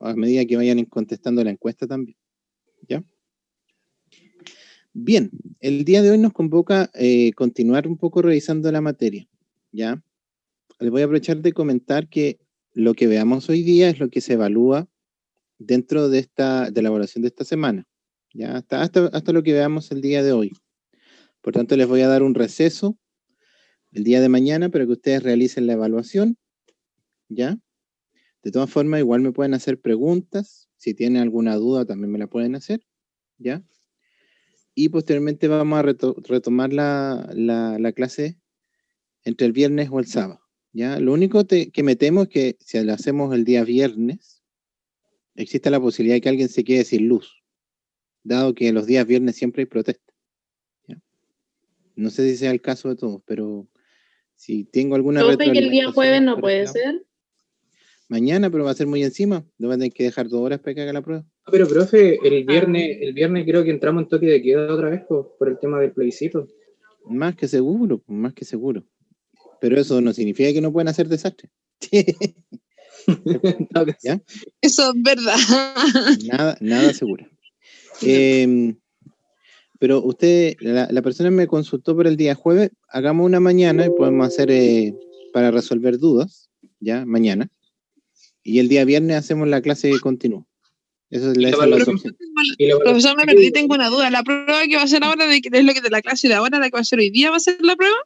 a medida que vayan contestando la encuesta también. ¿Ya? Bien, el día de hoy nos convoca continuar un poco revisando la materia. ¿Ya? Les voy a aprovechar de comentar que lo que veamos hoy día es lo que se evalúa dentro de la evaluación de esta semana. ¿Ya? Hasta lo que veamos el día de hoy. Por tanto, les voy a dar un receso el día de mañana para que ustedes realicen la evaluación. ¿Ya? De todas formas, igual me pueden hacer preguntas. Si tienen alguna duda, también me la pueden hacer. ¿Ya? Y posteriormente vamos a retomar la clase entre el viernes o el sábado. ¿Ya? Lo único que me temo es que si lo hacemos el día viernes, existe la posibilidad de que alguien se quede sin luz, dado que los días viernes siempre hay protesta. ¿Ya? No sé si sea el caso de todos, pero si tengo alguna Profe, que el día jueves no puede lado, ser. mañana, pero va a ser muy encima. No van a tener que dejar 2 horas para que haga la prueba. Pero, profe, el viernes creo que entramos en toque de queda otra vez por el tema del plebiscito. Más que seguro, más que seguro. Pero eso no significa que no puedan hacer desastre. ¿Ya? Eso es verdad. Nada seguro. Pero usted, la persona me consultó por el día jueves, hagamos una mañana y podemos hacer para resolver dudas, ya, mañana. Y el día viernes hacemos la clase que continúa. Eso es la opción. Profesor, me perdí, tengo una duda. ¿La prueba que va a hacer ahora es lo que de la clase de ahora, la que va a hacer hoy día, va a ser la prueba?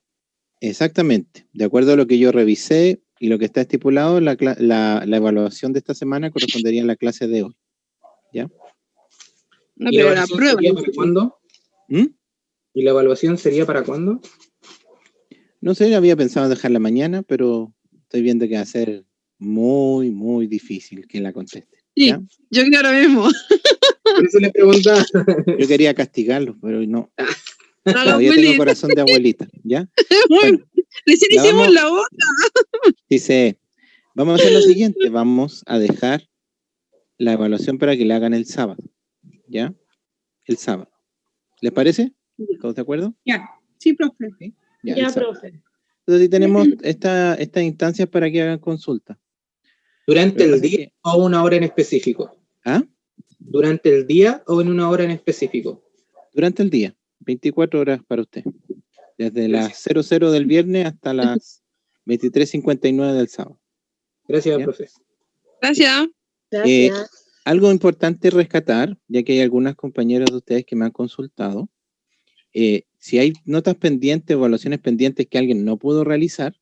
Exactamente. De acuerdo a lo que yo revisé y lo que está estipulado, la evaluación de esta semana correspondería a la clase de hoy. ¿Ya? No, pero la prueba. ¿Para cuándo? ¿Y la evaluación sería para cuándo? No sé, había pensado dejarla mañana, pero estoy viendo que va a ser muy, muy difícil que la conteste. ¿Ya? Sí, yo creo ahora mismo. Por eso le preguntaba. Yo quería castigarlo, pero no. No, Todavía tengo corazón de abuelita, ¿ya? Bueno, recién hicimos la otra. Dice, vamos a hacer lo siguiente, vamos a dejar la evaluación para que la hagan el sábado, ¿ya? El sábado. ¿Les parece? ¿Todos de acuerdo? Ya, sí, profe. ¿Sí? Ya, profe. Entonces, si tenemos estas instancias para que hagan consulta. ¿Durante el día o una hora en específico? ¿Ah? ¿Durante el día o en una hora en específico? Durante el día, 24 horas para usted. Desde las 00 del viernes hasta las 23:59 del sábado. Gracias, ¿ya? profe. Gracias. Algo importante rescatar, ya que hay algunas compañeras de ustedes que me han consultado, si hay notas pendientes, evaluaciones pendientes que alguien no pudo realizar,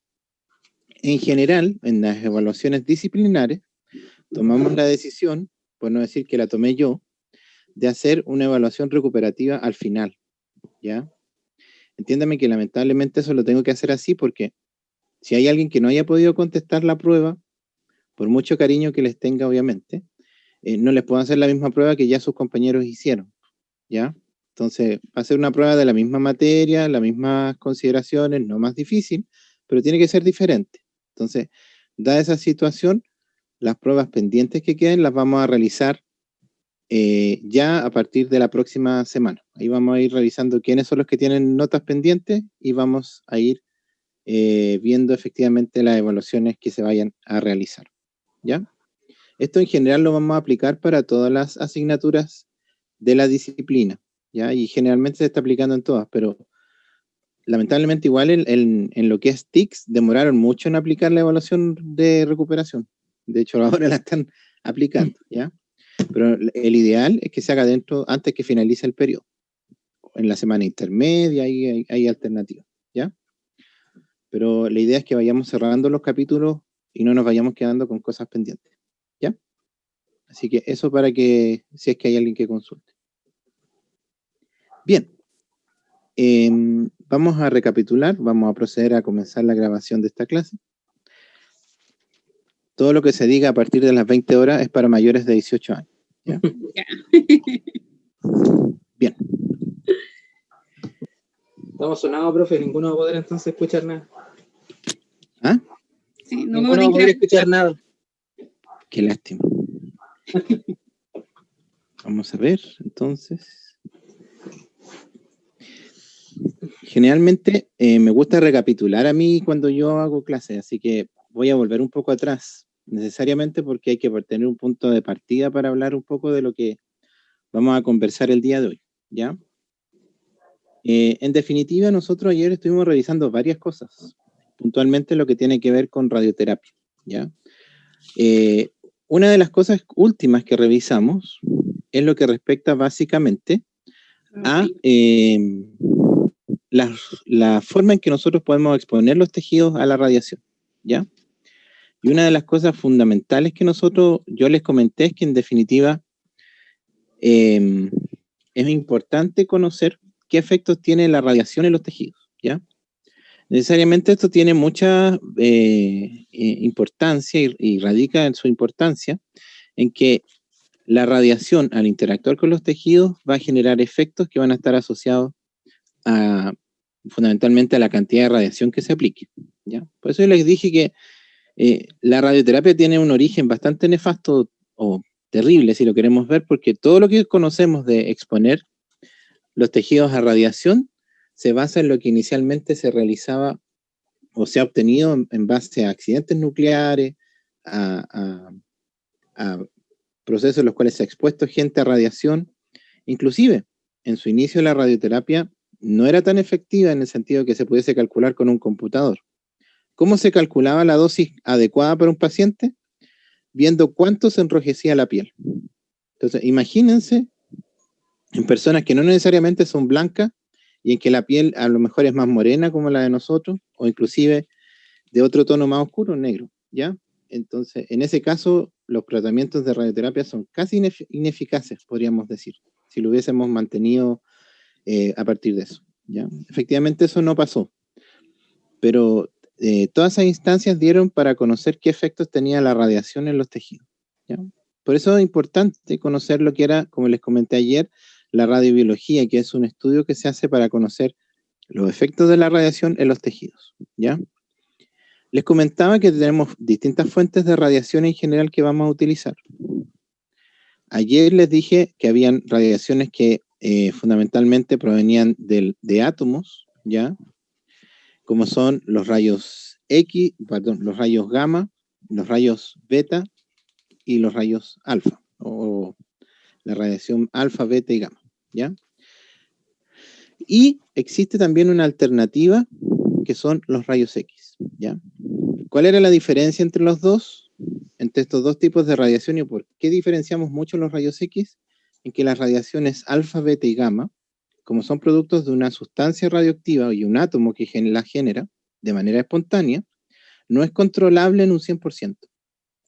en general, en las evaluaciones disciplinares, tomamos la decisión, por no decir que la tomé yo, de hacer una evaluación recuperativa al final, ¿ya? Entiéndame que lamentablemente eso lo tengo que hacer así porque si hay alguien que no haya podido contestar la prueba, por mucho cariño que les tenga, obviamente, no les puedo hacer la misma prueba que ya sus compañeros hicieron, ¿ya? Entonces, va a ser una prueba de la misma materia, las mismas consideraciones, no más difícil, pero tiene que ser diferente. Entonces, dada esa situación, las pruebas pendientes que queden las vamos a realizar ya a partir de la próxima semana. Ahí vamos a ir revisando quiénes son los que tienen notas pendientes y vamos a ir viendo efectivamente las evaluaciones que se vayan a realizar, ¿ya? Esto en general lo vamos a aplicar para todas las asignaturas de la disciplina, ¿ya? Y generalmente se está aplicando en todas, pero lamentablemente igual en lo que es TICS demoraron mucho en aplicar la evaluación de recuperación. De hecho, ahora la están aplicando, ¿ya? Pero el ideal es que se haga antes que finalice el periodo. En la semana intermedia hay alternativas, ¿ya? Pero la idea es que vayamos cerrando los capítulos y no nos vayamos quedando con cosas pendientes, ¿ya? Así que eso para que, si es que hay alguien que consulte. Bien. Vamos a recapitular, vamos a proceder a comenzar la grabación de esta clase. Todo lo que se diga a partir de las 20 horas es para mayores de 18 años. ¿Ya? Bien. Estamos sonados, profe, ninguno va a poder entonces escuchar nada. ¿Ah? Sí, ninguno va a poder escuchar nada. Qué lástima. Vamos a ver, entonces. Generalmente me gusta recapitular a mí cuando yo hago clases, así que voy a volver un poco atrás necesariamente porque hay que tener un punto de partida para hablar un poco de lo que vamos a conversar el día de hoy, ¿ya? En definitiva, nosotros ayer estuvimos revisando varias cosas, puntualmente lo que tiene que ver con radioterapia, ¿ya? Una de las cosas últimas que revisamos es lo que respecta básicamente a la forma en que nosotros podemos exponer los tejidos a la radiación, ¿ya? Y una de las cosas fundamentales que yo les comenté es que en definitiva es importante conocer qué efectos tiene la radiación en los tejidos, ¿ya? Necesariamente esto tiene mucha importancia y radica en su importancia en que la radiación al interactuar con los tejidos va a generar efectos que van a estar asociados fundamentalmente a la cantidad de radiación que se aplique, ¿ya? Por eso yo les dije que la radioterapia tiene un origen bastante nefasto o terrible, si lo queremos ver, porque todo lo que conocemos de exponer los tejidos a radiación se basa en lo que inicialmente se realizaba o se ha obtenido en base a accidentes nucleares, a procesos en los cuales se ha expuesto gente a radiación. Inclusive, en su inicio la radioterapia no era tan efectiva en el sentido que se pudiese calcular con un computador. ¿Cómo se calculaba la dosis adecuada para un paciente? Viendo cuánto se enrojecía la piel. Entonces, imagínense en personas que no necesariamente son blancas y en que la piel a lo mejor es más morena como la de nosotros, o inclusive de otro tono más oscuro, negro, ¿ya? Entonces, en ese caso, los tratamientos de radioterapia son casi ineficaces, podríamos decir, si lo hubiésemos mantenido a partir de eso, ¿ya? Efectivamente, eso no pasó, pero todas esas instancias dieron para conocer qué efectos tenía la radiación en los tejidos, ¿ya? Por eso es importante conocer lo que era, como les comenté ayer, la radiobiología, que es un estudio que se hace para conocer los efectos de la radiación en los tejidos, ¿ya? Les comentaba que tenemos distintas fuentes de radiación en general que vamos a utilizar. Ayer les dije que habían radiaciones que fundamentalmente provenían de átomos, ¿ya? Como son los rayos X, perdón, los rayos gamma, los rayos beta y los rayos alfa, o la radiación alfa, beta y gamma, ¿ya? Y existe también una alternativa que son los rayos X, ¿ya? ¿Cuál era la diferencia entre los dos? Entre estos dos tipos de radiación, y por qué diferenciamos mucho los rayos X, en que las radiaciones alfa, beta y gamma, como son productos de una sustancia radioactiva y un átomo que la genera de manera espontánea, no es controlable en un 100%.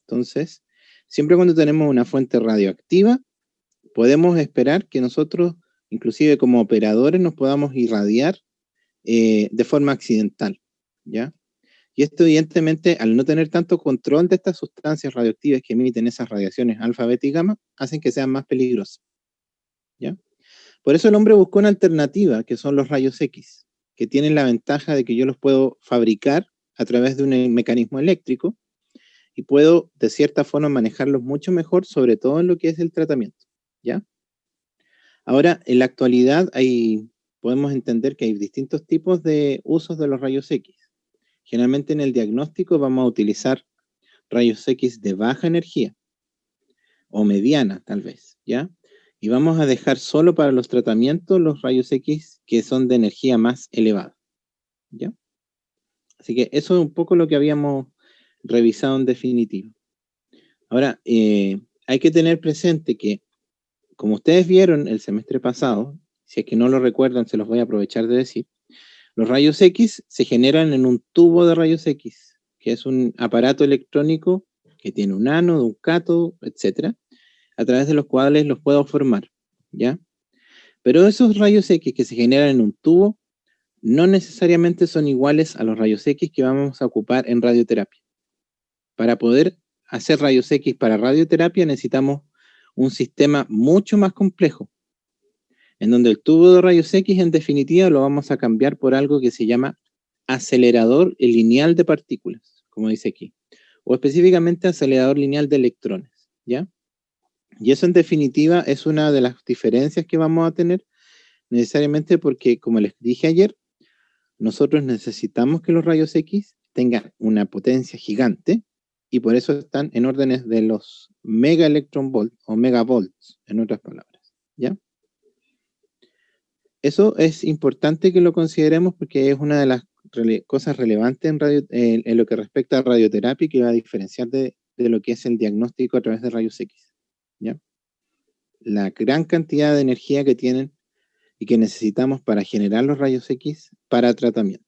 Entonces, siempre cuando tenemos una fuente radioactiva, podemos esperar que nosotros, inclusive como operadores, nos podamos irradiar de forma accidental, ¿ya? Y esto evidentemente, al no tener tanto control de estas sustancias radioactivas que emiten esas radiaciones alfa, beta y gamma, hacen que sean más peligrosas, ¿ya? Por eso el hombre buscó una alternativa, que son los rayos X, que tienen la ventaja de que yo los puedo fabricar a través de un mecanismo eléctrico y puedo, de cierta forma, manejarlos mucho mejor, sobre todo en lo que es el tratamiento, ¿ya? Ahora, en la actualidad podemos entender que hay distintos tipos de usos de los rayos X. Generalmente en el diagnóstico vamos a utilizar rayos X de baja energía o mediana tal vez, ¿ya? Y vamos a dejar solo para los tratamientos los rayos X que son de energía más elevada, ¿ya? Así que eso es un poco lo que habíamos revisado en definitiva. Ahora, hay que tener presente que, como ustedes vieron el semestre pasado, si es que no lo recuerdan, se los voy a aprovechar de decir, los rayos X se generan en un tubo de rayos X, que es un aparato electrónico que tiene un ánodo, un cátodo, etcétera, a través de los cuales los puedo formar, ¿ya? Pero esos rayos X que se generan en un tubo no necesariamente son iguales a los rayos X que vamos a ocupar en radioterapia. Para poder hacer rayos X para radioterapia necesitamos un sistema mucho más complejo, en donde el tubo de rayos X en definitiva lo vamos a cambiar por algo que se llama acelerador lineal de partículas, como dice aquí, o específicamente acelerador lineal de electrones, ¿ya? Y eso en definitiva es una de las diferencias que vamos a tener necesariamente porque, como les dije ayer, nosotros necesitamos que los rayos X tengan una potencia gigante y por eso están en órdenes de los mega electron volt o megavolts, en otras palabras, ¿ya? Eso es importante que lo consideremos porque es una de las cosas relevantes en lo que respecta a radioterapia, que va a diferenciar de lo que es el diagnóstico a través de rayos X, ¿ya? La gran cantidad de energía que tienen y que necesitamos para generar los rayos X para tratamiento.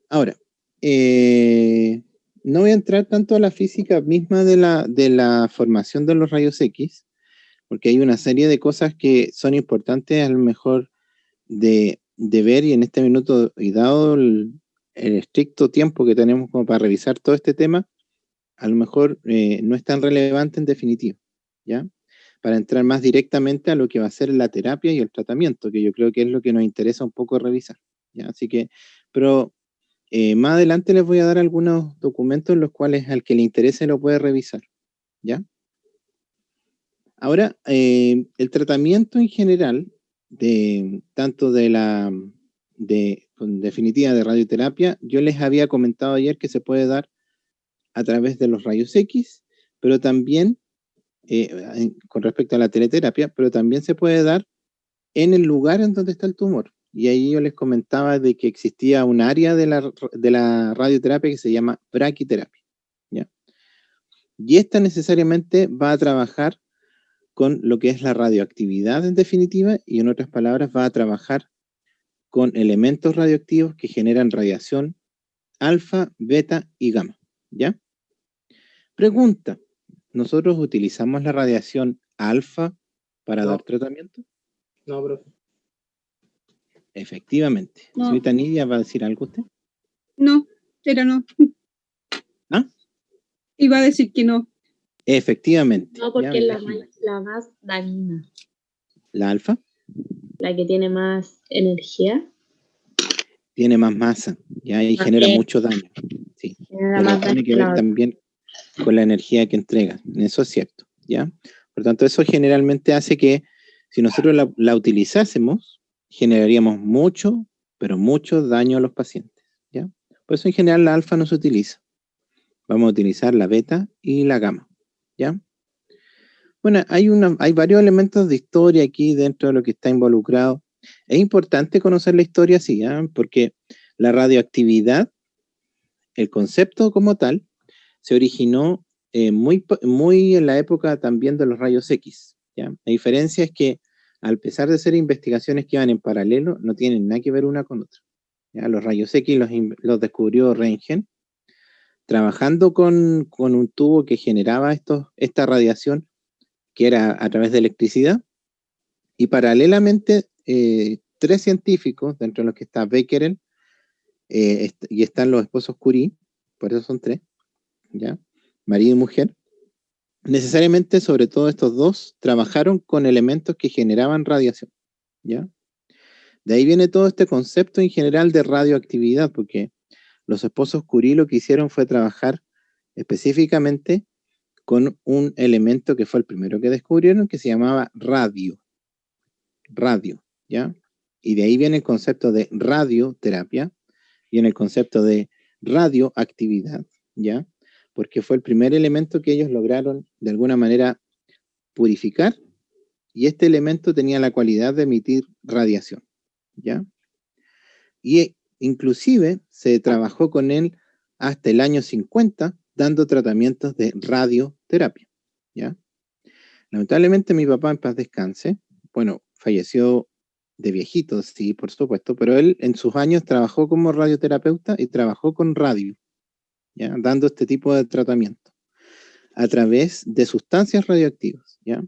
Ahora, no voy a entrar tanto a la física misma de la formación de los rayos X, porque hay una serie de cosas que son importantes a lo mejor de ver, y en este minuto, y dado el estricto tiempo que tenemos como para revisar todo este tema, a lo mejor no es tan relevante en definitiva, ¿ya? Para entrar más directamente a lo que va a ser la terapia y el tratamiento, que yo creo que es lo que nos interesa un poco revisar, ¿ya? Así que, pero más adelante les voy a dar algunos documentos en los cuales al que le interese lo puede revisar, ¿ya? Ahora, el tratamiento en general, tanto con definitiva de radioterapia, yo les había comentado ayer que se puede dar a través de los rayos X, pero también, con respecto a la teleterapia, pero también se puede dar en el lugar en donde está el tumor. Y ahí yo les comentaba de que existía un área de la radioterapia que se llama braquiterapia, ¿ya? Y esta necesariamente va a trabajar con lo que es la radioactividad en definitiva, y en otras palabras va a trabajar con elementos radioactivos que generan radiación alfa, beta y gamma, ¿ya? Pregunta, ¿nosotros utilizamos la radiación alfa para No. dar tratamiento? No, profe. Efectivamente. No. Señorita Nidia, ¿va a decir algo usted? No, pero no. ¿Ah? Iba a decir que no. Efectivamente. No, porque Ya, es déjeme. la más dañina, ¿La alfa? la que tiene más energía. Tiene más masa, ¿ya? Y Ah, genera sí. mucho daño. Sí. Genera Pero más tiene daño que que la ver otra. también con la energía que entrega. Eso es cierto, ¿ya? Por tanto, eso generalmente hace que si nosotros la utilizásemos, generaríamos mucho, pero mucho daño a los pacientes, ¿ya? Por eso en general la alfa no se utiliza. Vamos a utilizar la beta y la gamma, ¿ya? Bueno, hay varios elementos de historia aquí dentro de lo que está involucrado. Es importante conocer la historia, sí, ¿ya? Porque la radioactividad, el concepto como tal, se originó muy en la época también de los rayos X, ¿ya? La diferencia es que, al pesar de ser investigaciones que van en paralelo, no tienen nada que ver una con otra, ¿ya? Los rayos X los descubrió Röntgen, trabajando con un tubo que generaba esta radiación, que era a través de electricidad, y paralelamente tres científicos, dentro de los que está Becquerel, y están los esposos Curie, por eso son tres, ¿ya? Marido y mujer. Necesariamente, sobre todo estos dos, trabajaron con elementos que generaban radiación, ¿ya? De ahí viene todo este concepto en general de radioactividad, porque los esposos Curie lo que hicieron fue trabajar específicamente con un elemento que fue el primero que descubrieron, que se llamaba radio, ¿ya? Y de ahí viene el concepto de radioterapia, viene el concepto de radioactividad, ¿ya? Porque fue el primer elemento que ellos lograron de alguna manera purificar, y este elemento tenía la cualidad de emitir radiación, ¿ya? Y inclusive se trabajó con él hasta el año 50, dando tratamientos de radioterapia, ¿ya? Lamentablemente mi papá, en paz descanse, bueno, falleció de viejito, sí, por supuesto, pero él en sus años trabajó como radioterapeuta y trabajó con radio, ¿ya? Dando este tipo de tratamiento a través de sustancias radioactivas, ¿ya?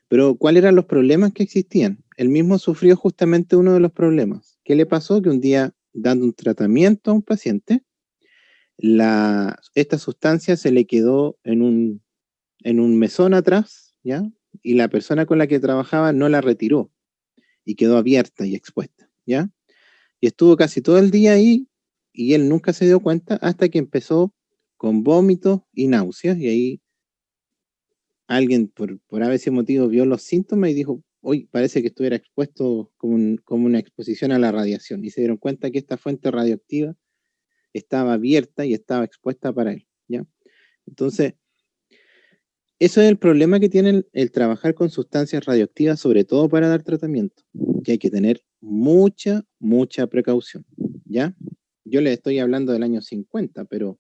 Pero ¿cuáles eran los problemas que existían? Él mismo sufrió justamente uno de los problemas. ¿Qué le pasó? Que un día, dando un tratamiento a un paciente, esta sustancia se le quedó en un mesón atrás, ¿ya? Y la persona con la que trabajaba no la retiró y quedó abierta y expuesta, ¿ya? Y estuvo casi todo el día ahí, y él nunca se dio cuenta hasta que empezó con vómitos y náuseas, y ahí alguien por a veces motivo vio los síntomas y dijo, hoy parece que estuviera expuesto como una exposición a la radiación, y se dieron cuenta que esta fuente radioactiva estaba abierta y estaba expuesta para él, ¿ya? Entonces, eso es el problema que tiene el trabajar con sustancias radioactivas, sobre todo para dar tratamiento, que hay que tener mucha precaución, ¿ya? Yo les estoy hablando del año 50, pero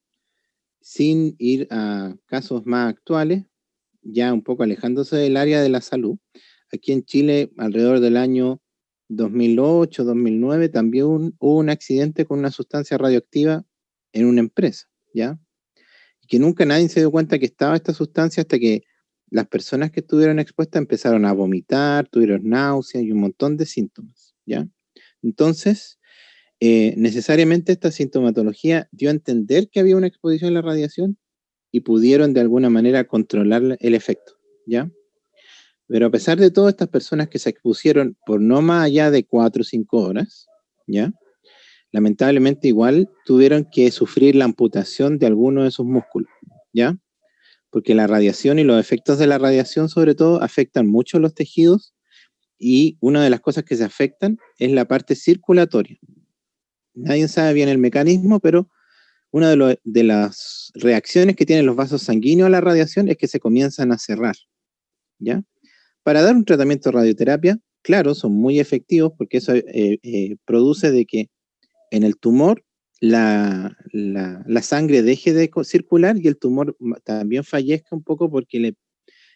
sin ir a casos más actuales, ya un poco alejándose del área de la salud. Aquí en Chile, alrededor del año 2008, 2009, también hubo un accidente con una sustancia radioactiva en una empresa, ¿ya? Y que nunca nadie se dio cuenta que estaba esta sustancia hasta que las personas que estuvieron expuestas empezaron a vomitar, tuvieron náuseas y un montón de síntomas, ¿ya? Entonces, necesariamente esta sintomatología dio a entender que había una exposición a la radiación y pudieron de alguna manera controlar el efecto, ¿ya? Pero a pesar de todas estas personas que se expusieron por no más allá de 4 o 5 horas, ¿ya? Lamentablemente igual tuvieron que sufrir la amputación de alguno de sus músculos, ¿ya? Porque la radiación y los efectos de la radiación sobre todo afectan mucho los tejidos y una de las cosas que se afectan es la parte circulatoria. Nadie sabe bien el mecanismo, pero una de las reacciones que tienen los vasos sanguíneos a la radiación es que se comienzan a cerrar, ¿ya? Para dar un tratamiento de radioterapia, claro, son muy efectivos porque eso produce de que en el tumor la sangre deje de circular y el tumor también fallezca un poco porque le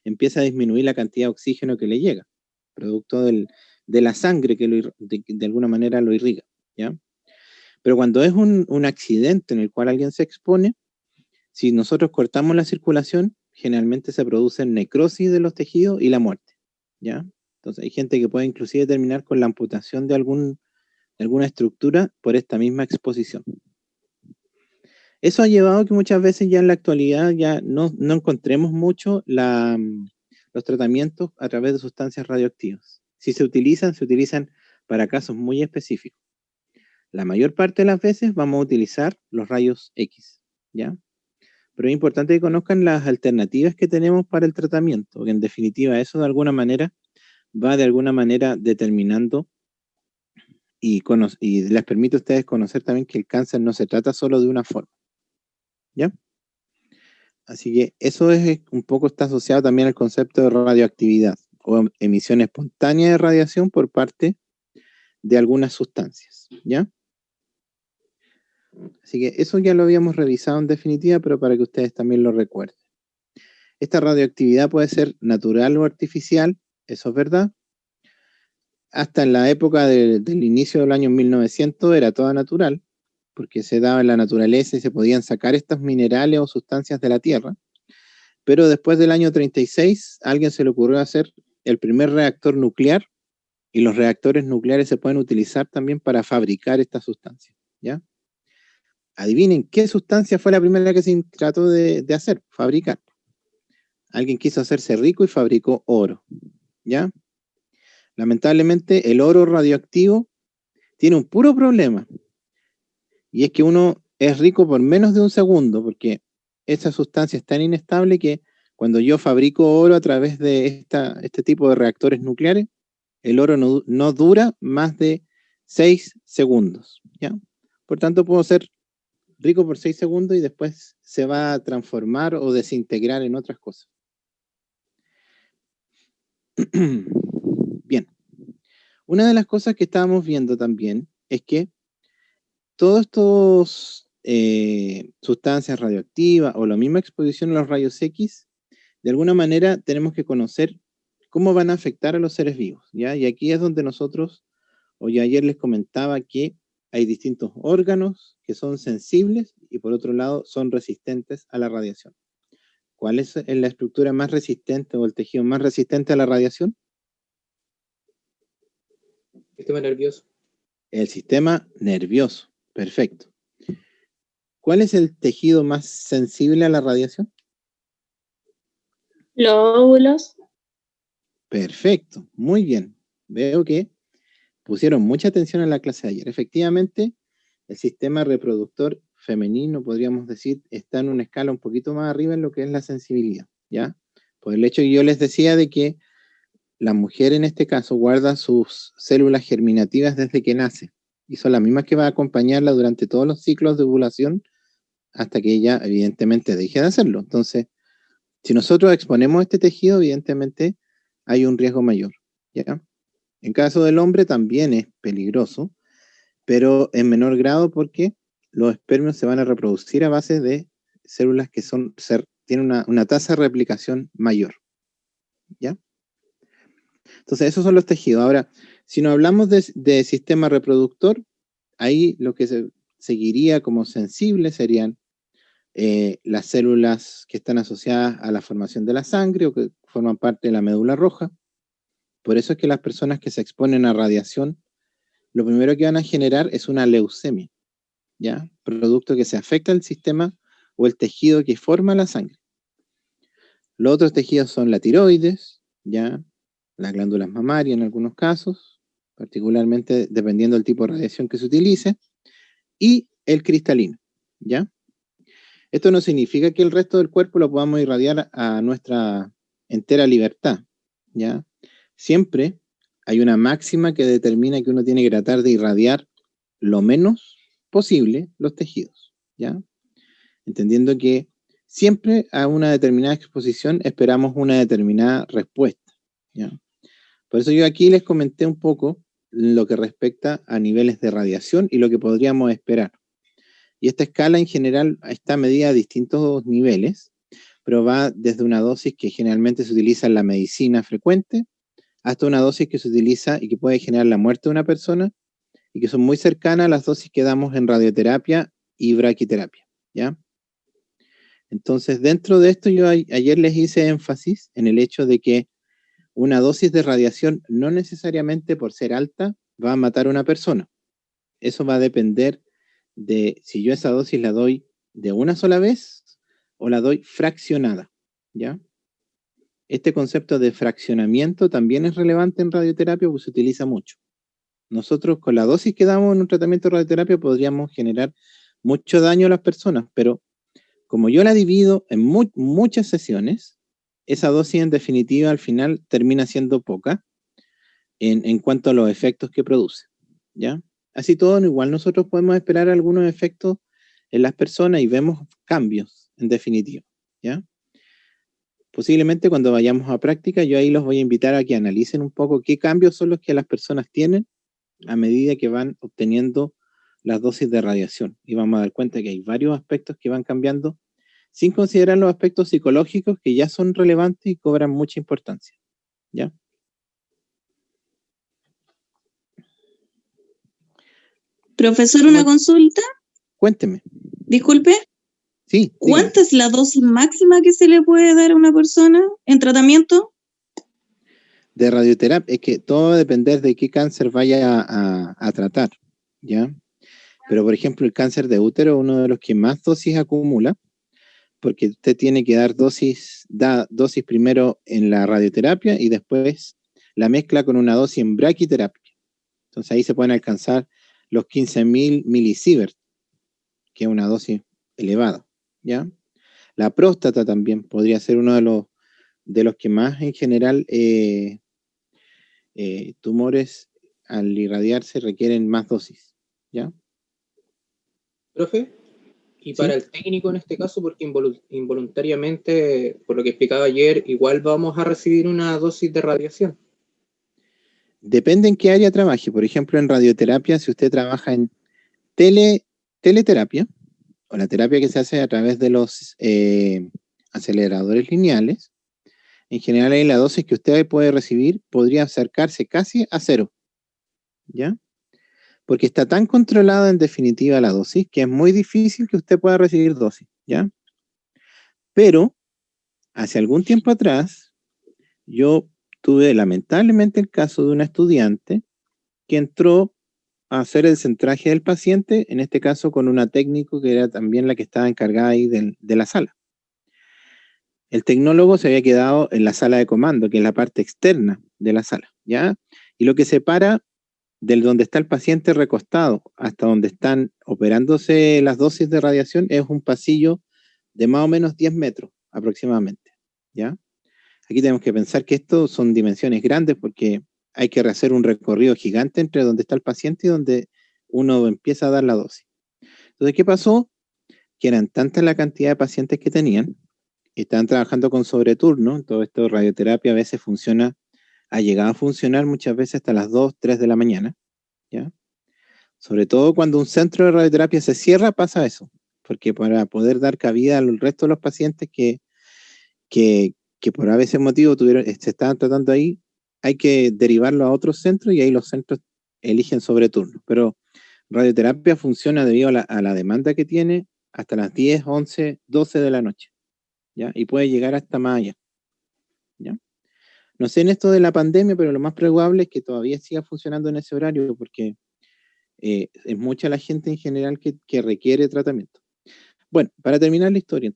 empieza a disminuir la cantidad de oxígeno que le llega, producto de la sangre que de alguna manera lo irriga, ¿ya? Pero cuando es un accidente en el cual alguien se expone, si nosotros cortamos la circulación, generalmente se produce necrosis de los tejidos y la muerte, ¿ya? Entonces hay gente que puede inclusive terminar con la amputación de alguna estructura por esta misma exposición. Eso ha llevado a que muchas veces ya en la actualidad ya no encontremos mucho los tratamientos a través de sustancias radioactivas. Si se utilizan para casos muy específicos. La mayor parte de las veces vamos a utilizar los rayos X, ¿ya? Pero es importante que conozcan las alternativas que tenemos para el tratamiento, porque en definitiva eso de alguna manera va de alguna manera determinando y les permite a ustedes conocer también que el cáncer no se trata solo de una forma, ¿ya? Así que eso es un poco está asociado también al concepto de radioactividad o emisión espontánea de radiación por parte de algunas sustancias, ¿ya? Así que eso ya lo habíamos revisado en definitiva, pero para que ustedes también lo recuerden. Esta radioactividad puede ser natural o artificial, eso es verdad. Hasta en la época del inicio del año 1900 era toda natural, porque se daba en la naturaleza y se podían sacar estos minerales o sustancias de la Tierra. Pero después del año 36, a alguien se le ocurrió hacer el primer reactor nuclear, y los reactores nucleares se pueden utilizar también para fabricar estas sustancias, ¿ya? Adivinen, ¿qué sustancia fue la primera que se trató de hacer? Fabricar. Alguien quiso hacerse rico y fabricó oro, ¿ya? Lamentablemente, el oro radioactivo tiene un puro problema. Y es que uno es rico por menos de un segundo, porque esa sustancia es tan inestable que cuando yo fabrico oro a través de este tipo de reactores nucleares, el oro no dura más de 6 segundos, ¿ya? Por tanto, puedo ser rico por 6 segundos y después se va a transformar o desintegrar en otras cosas. Bien. Una de las cosas que estábamos viendo también es que todos estos sustancias radioactivas o la misma exposición a los rayos X, de alguna manera tenemos que conocer cómo van a afectar a los seres vivos, ¿ya? Y aquí es donde nosotros, hoy ayer les comentaba que hay distintos órganos que son sensibles y por otro lado son resistentes a la radiación. ¿Cuál es la estructura más resistente o el tejido más resistente a la radiación? Sistema nervioso. El sistema nervioso, perfecto. ¿Cuál es el tejido más sensible a la radiación? Los óvulos. Perfecto, muy bien. Veo que pusieron mucha atención en la clase de ayer. Efectivamente, el sistema reproductor femenino, podríamos decir, está en una escala un poquito más arriba en lo que es la sensibilidad, ¿ya? Por el hecho que yo les decía de que la mujer en este caso guarda sus células germinativas desde que nace, y son las mismas que van a acompañarla durante todos los ciclos de ovulación hasta que ella evidentemente deje de hacerlo. Entonces, si nosotros exponemos este tejido, evidentemente hay un riesgo mayor, ¿ya? En caso del hombre también es peligroso, pero en menor grado porque los espermios se van a reproducir a base de células que tienen una tasa de replicación mayor, ¿ya? Entonces, esos son los tejidos. Ahora, si nos hablamos de sistema reproductor, ahí lo que se seguiría como sensible serían las células que están asociadas a la formación de la sangre o que forman parte de la médula roja. Por eso es que las personas que se exponen a radiación, lo primero que van a generar es una leucemia, ¿ya? Producto que se afecta al sistema o el tejido que forma la sangre. Los otros tejidos son la tiroides, ¿ya? Las glándulas mamarias en algunos casos, particularmente dependiendo del tipo de radiación que se utilice, y el cristalino, ¿ya? Esto no significa que el resto del cuerpo lo podamos irradiar a nuestra entera libertad, ¿ya? Siempre hay una máxima que determina que uno tiene que tratar de irradiar lo menos posible los tejidos, ¿ya? Entendiendo que siempre a una determinada exposición esperamos una determinada respuesta, ¿ya? Por eso yo aquí les comenté un poco lo que respecta a niveles de radiación y lo que podríamos esperar. Y esta escala en general está medida a distintos niveles, pero va desde una dosis que generalmente se utiliza en la medicina frecuente hasta una dosis que se utiliza y que puede generar la muerte de una persona y que son muy cercanas a las dosis que damos en radioterapia y braquiterapia, ¿ya? Entonces, dentro de esto yo ayer les hice énfasis en el hecho de que una dosis de radiación no necesariamente por ser alta va a matar a una persona. Eso va a depender de si yo esa dosis la doy de una sola vez o la doy fraccionada, ¿ya? Este concepto de fraccionamiento también es relevante en radioterapia porque se utiliza mucho. Nosotros con la dosis que damos en un tratamiento de radioterapia podríamos generar mucho daño a las personas, pero como yo la divido en muchas sesiones, esa dosis en definitiva al final termina siendo poca en cuanto a los efectos que produce, ¿ya? Así todo, igual nosotros podemos esperar algunos efectos en las personas y vemos cambios, en definitiva, ¿ya? Posiblemente cuando vayamos a práctica, yo ahí los voy a invitar a que analicen un poco qué cambios son los que las personas tienen a medida que van obteniendo las dosis de radiación. Y vamos a dar cuenta que hay varios aspectos que van cambiando, sin considerar los aspectos psicológicos que ya son relevantes y cobran mucha importancia, ¿ya? Profesor, una consulta. Cuénteme. Disculpe. Sí, dígame. ¿Cuánta es la dosis máxima que se le puede dar a una persona en tratamiento? De radioterapia, es que todo va a depender de qué cáncer vaya a tratar, ¿ya? Pero, por ejemplo, el cáncer de útero es uno de los que más dosis acumula, porque usted tiene que dar dosis primero en la radioterapia y después la mezcla con una dosis en braquiterapia. Entonces ahí se pueden alcanzar los 15.000 milisievert, que es una dosis elevada, ¿ya? La próstata también podría ser uno de los que más en general tumores al irradiarse requieren más dosis, ¿ya? Profe, y para el técnico en este caso, porque involuntariamente, por lo que explicaba ayer, igual vamos a recibir una dosis de radiación. Depende en qué área trabaje. Por ejemplo, en radioterapia, si usted trabaja en teleterapia, o la terapia que se hace a través de los aceleradores lineales, en general ahí la dosis que usted puede recibir podría acercarse casi a cero, ¿ya? Porque está tan controlada en definitiva la dosis que es muy difícil que usted pueda recibir dosis, ¿ya? Pero, hace algún tiempo atrás, yo tuve lamentablemente el caso de una estudiante que entró a hacer el centraje del paciente, en este caso con una técnico que era también la que estaba encargada ahí de la sala. El tecnólogo se había quedado en la sala de comando, que es la parte externa de la sala, ¿ya? Y lo que separa del donde está el paciente recostado hasta donde están operándose las dosis de radiación es un pasillo de más o menos 10 metros aproximadamente, ¿ya? Aquí tenemos que pensar que esto son dimensiones grandes porque hay que hacer un recorrido gigante entre donde está el paciente y donde uno empieza a dar la dosis. Entonces, ¿qué pasó? Que eran tanta la cantidad de pacientes que tenían, estaban trabajando con sobreturno, todo esto de radioterapia a veces ha llegado a funcionar muchas veces hasta las 2, 3 de la mañana, ¿ya? Sobre todo cuando un centro de radioterapia se cierra, pasa eso, porque para poder dar cabida al resto de los pacientes que por a veces motivo se estaban tratando ahí, hay que derivarlo a otros centros y ahí los centros eligen sobre turno. Pero radioterapia funciona debido a la demanda que tiene hasta las 10, 11, 12 de la noche, ¿ya? Y puede llegar hasta más allá, ¿ya? No sé en esto de la pandemia, pero lo más probable es que todavía siga funcionando en ese horario porque es mucha la gente en general que requiere tratamiento. Bueno, para terminar la historia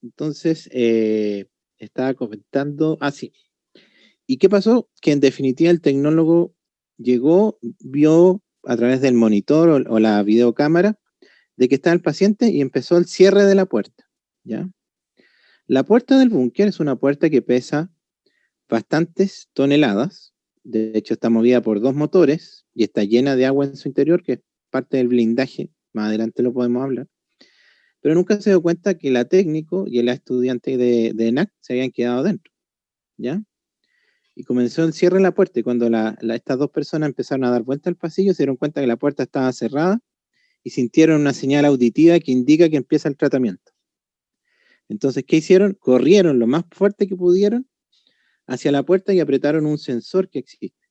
entonces estaba comentando, sí. ¿Y qué pasó? Que en definitiva el tecnólogo llegó, vio a través del monitor o la videocámara de que estaba el paciente y empezó el cierre de la puerta, ¿ya? La puerta del búnker es una puerta que pesa bastantes toneladas, de hecho está movida por 2 motores y está llena de agua en su interior, que es parte del blindaje, más adelante lo podemos hablar, pero nunca se dio cuenta que la técnico y la estudiante de ENAC se habían quedado dentro, ¿ya? Y comenzó el cierre de la puerta, y cuando estas 2 personas empezaron a dar vuelta al pasillo, se dieron cuenta que la puerta estaba cerrada y sintieron una señal auditiva que indica que empieza el tratamiento. Entonces, ¿qué hicieron? Corrieron lo más fuerte que pudieron hacia la puerta y apretaron un sensor que existe.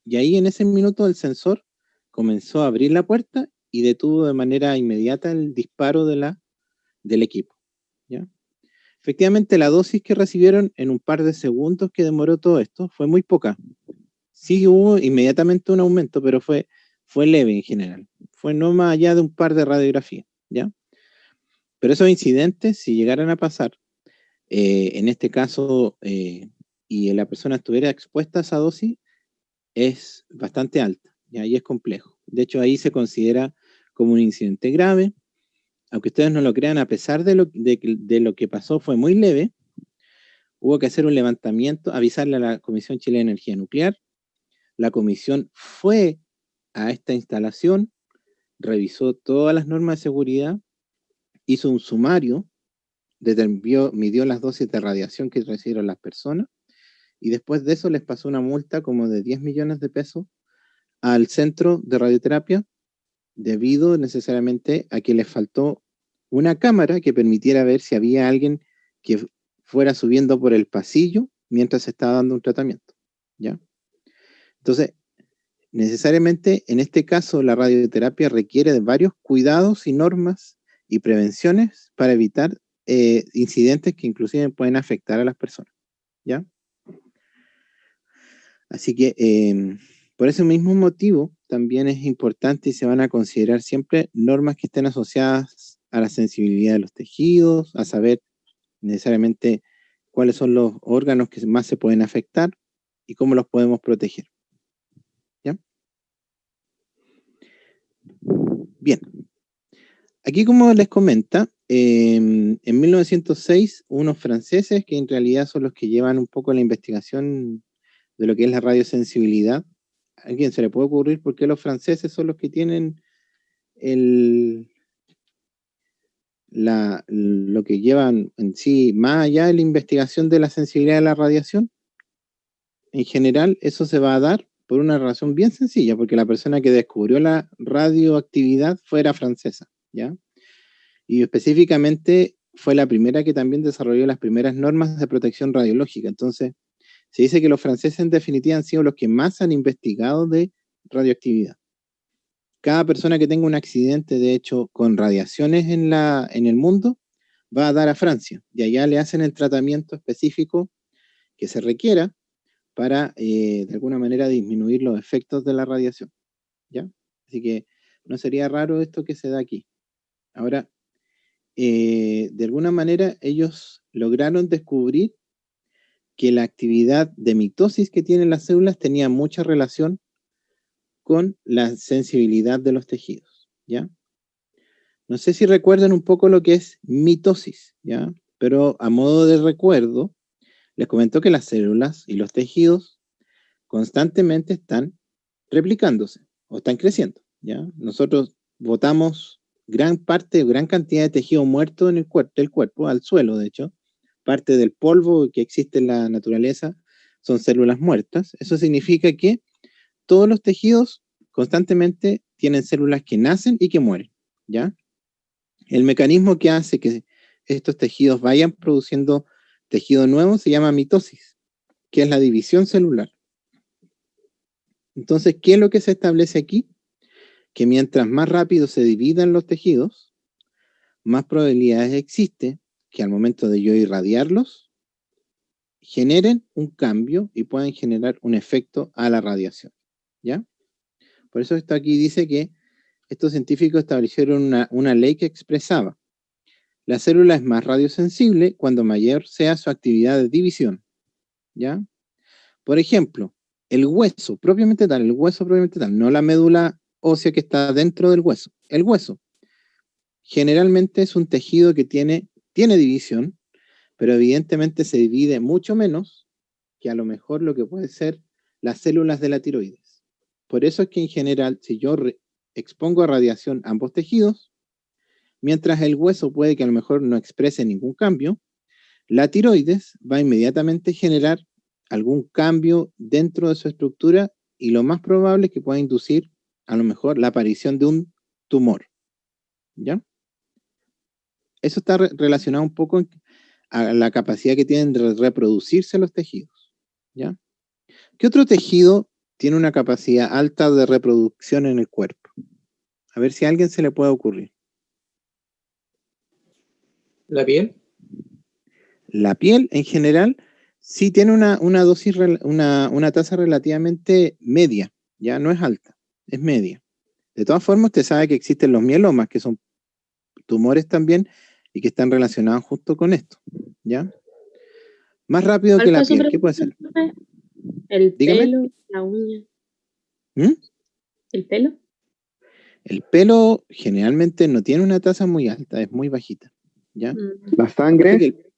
Y ahí en ese minuto el sensor comenzó a abrir la puerta y detuvo de manera inmediata el disparo del equipo, ¿ya? Efectivamente, la dosis que recibieron en un par de segundos que demoró todo esto fue muy poca. Sí hubo inmediatamente un aumento, pero fue leve en general. Fue no más allá de un par de radiografías, ¿ya? Pero esos incidentes, si llegaran a pasar, en este caso, y la persona estuviera expuesta a esa dosis, es bastante alta, ¿ya? Y es complejo. De hecho, ahí se considera como un incidente grave. Aunque ustedes no lo crean, a pesar de lo que pasó, fue muy leve. Hubo que hacer un levantamiento, avisarle a la Comisión Chilena de Energía Nuclear. La comisión fue a esta instalación, revisó todas las normas de seguridad, hizo un sumario, midió las dosis de radiación que recibieron las personas, y después de eso les pasó una multa como de 10 millones de pesos al centro de radioterapia, debido necesariamente a que les faltó una cámara que permitiera ver si había alguien que fuera subiendo por el pasillo mientras se estaba dando un tratamiento, ¿ya? Entonces, necesariamente en este caso la radioterapia requiere de varios cuidados y normas y prevenciones para evitar incidentes que inclusive pueden afectar a las personas, ¿ya? Así que por ese mismo motivo también es importante y se van a considerar siempre normas que estén asociadas a la sensibilidad de los tejidos, a saber necesariamente cuáles son los órganos que más se pueden afectar y cómo los podemos proteger, ¿ya? Bien. Aquí, como les comenta, en 1906 unos franceses, que en realidad son los que llevan un poco la investigación de lo que es la radiosensibilidad. ¿A alguien se le puede ocurrir por qué los franceses son los que tienen lo que llevan en sí más allá de la investigación de la sensibilidad de la radiación? En general, eso se va a dar por una razón bien sencilla, porque la persona que descubrió la radioactividad fuera francesa, ¿ya? Y específicamente fue la primera que también desarrolló las primeras normas de protección radiológica. Entonces, se dice que los franceses en definitiva han sido los que más han investigado de radioactividad. Cada persona que tenga un accidente, de hecho, con radiaciones en el mundo, va a dar a Francia, y allá le hacen el tratamiento específico que se requiera para, de alguna manera, disminuir los efectos de la radiación, ¿ya? Así que no sería raro esto que se da aquí. Ahora, de alguna manera, ellos lograron descubrir que la actividad de mitosis que tienen las células tenía mucha relación con la sensibilidad de los tejidos, ¿ya? No sé si recuerdan un poco lo que es mitosis, ¿ya? Pero a modo de recuerdo, les comento que las células y los tejidos constantemente están replicándose o están creciendo, ¿ya? Nosotros botamos gran cantidad de tejido muerto en el del cuerpo, al suelo, de hecho. Parte del polvo que existe en la naturaleza son células muertas. Eso significa que todos los tejidos constantemente tienen células que nacen y que mueren, ¿ya? El mecanismo que hace que estos tejidos vayan produciendo tejido nuevo se llama mitosis, que es la división celular. Entonces, ¿qué es lo que se establece aquí? Que mientras más rápido se dividan los tejidos, más probabilidades existe que al momento de yo irradiarlos, generen un cambio y puedan generar un efecto a la radiación, ¿ya? Por eso esto aquí dice que estos científicos establecieron una ley que expresaba: la célula es más radiosensible cuando mayor sea su actividad de división, ¿ya? Por ejemplo, el hueso propiamente tal, no la médula ósea que está dentro del hueso, el hueso. Generalmente es un tejido que tiene división, pero evidentemente se divide mucho menos que a lo mejor lo que puede ser las células de la tiroides. Por eso es que en general, si yo expongo a radiación ambos tejidos, mientras el hueso puede que a lo mejor no exprese ningún cambio, la tiroides va a inmediatamente generar algún cambio dentro de su estructura y lo más probable es que pueda inducir a lo mejor la aparición de un tumor, ¿ya? Eso está relacionado un poco a la capacidad que tienen de reproducirse los tejidos, ¿ya? ¿Qué otro tejido tiene una capacidad alta de reproducción en el cuerpo? A ver si a alguien se le puede ocurrir. ¿La piel? La piel, en general, sí tiene una dosis, una tasa relativamente media, ya no es alta, es media. De todas formas, usted sabe que existen los mielomas, que son tumores también, y que están relacionados justo con esto, ¿ya? Más rápido que ¿Cuál la fue su piel, ¿qué puede ser? pregunta, profe? El Dígame. pelo, la uña. ¿Mm? ¿El pelo? El pelo generalmente no tiene una tasa muy alta, es muy bajita, ¿ya? La Aparte sangre, que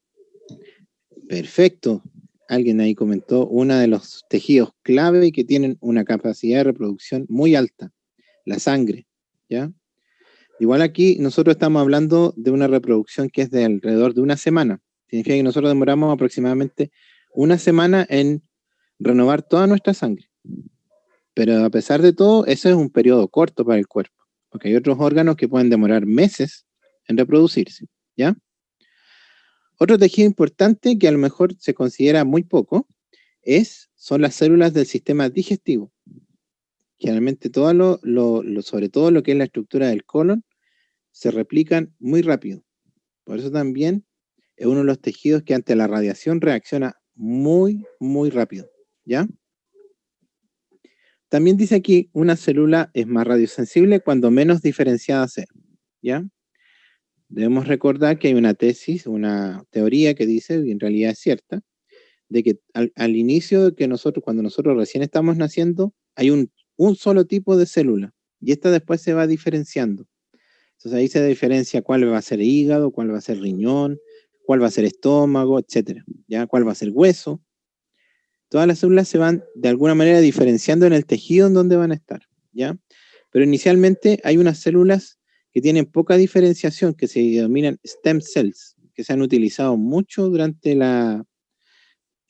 perfecto. Alguien ahí comentó uno de los tejidos clave y que tienen una capacidad de reproducción muy alta, la sangre, ¿ya? Igual aquí nosotros estamos hablando de una reproducción que es de alrededor de una semana. Significa que nosotros demoramos aproximadamente una semana en renovar toda nuestra sangre. Pero a pesar de todo, ese es un periodo corto para el cuerpo, porque hay otros órganos que pueden demorar meses en reproducirse, ¿ya? Otro tejido importante que a lo mejor se considera muy poco son las células del sistema digestivo. Generalmente sobre todo lo que es la estructura del colon, se replican muy rápido. Por eso también es uno de los tejidos que ante la radiación reacciona muy, muy rápido, ¿ya? También dice aquí, una célula es más radiosensible cuando menos diferenciada sea, ¿ya? Debemos recordar que hay una teoría que dice, y en realidad es cierta, de que al inicio que cuando nosotros recién estamos naciendo, hay un solo tipo de célula, y esta después se va diferenciando. Entonces ahí se diferencia cuál va a ser hígado, cuál va a ser riñón, cuál va a ser estómago, etcétera, ¿ya? Cuál va a ser hueso. Todas las células se van de alguna manera diferenciando en el tejido en donde van a estar, ¿ya? Pero inicialmente hay unas células que tienen poca diferenciación, que se denominan stem cells, que se han utilizado mucho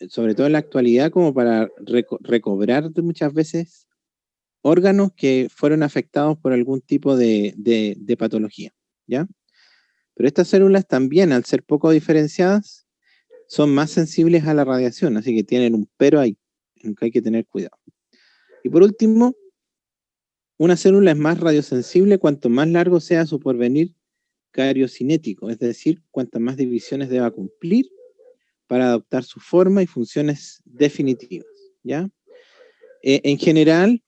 sobre todo en la actualidad, como para recobrar muchas veces órganos que fueron afectados por algún tipo de patología, ¿ya? Pero estas células también, al ser poco diferenciadas, son más sensibles a la radiación, así que tienen un pero ahí, en que hay que tener cuidado. Y por último, una célula es más radiosensible cuanto más largo sea su porvenir cariocinético, es decir, cuantas más divisiones deba cumplir para adoptar su forma y funciones definitivas, ¿ya? En general,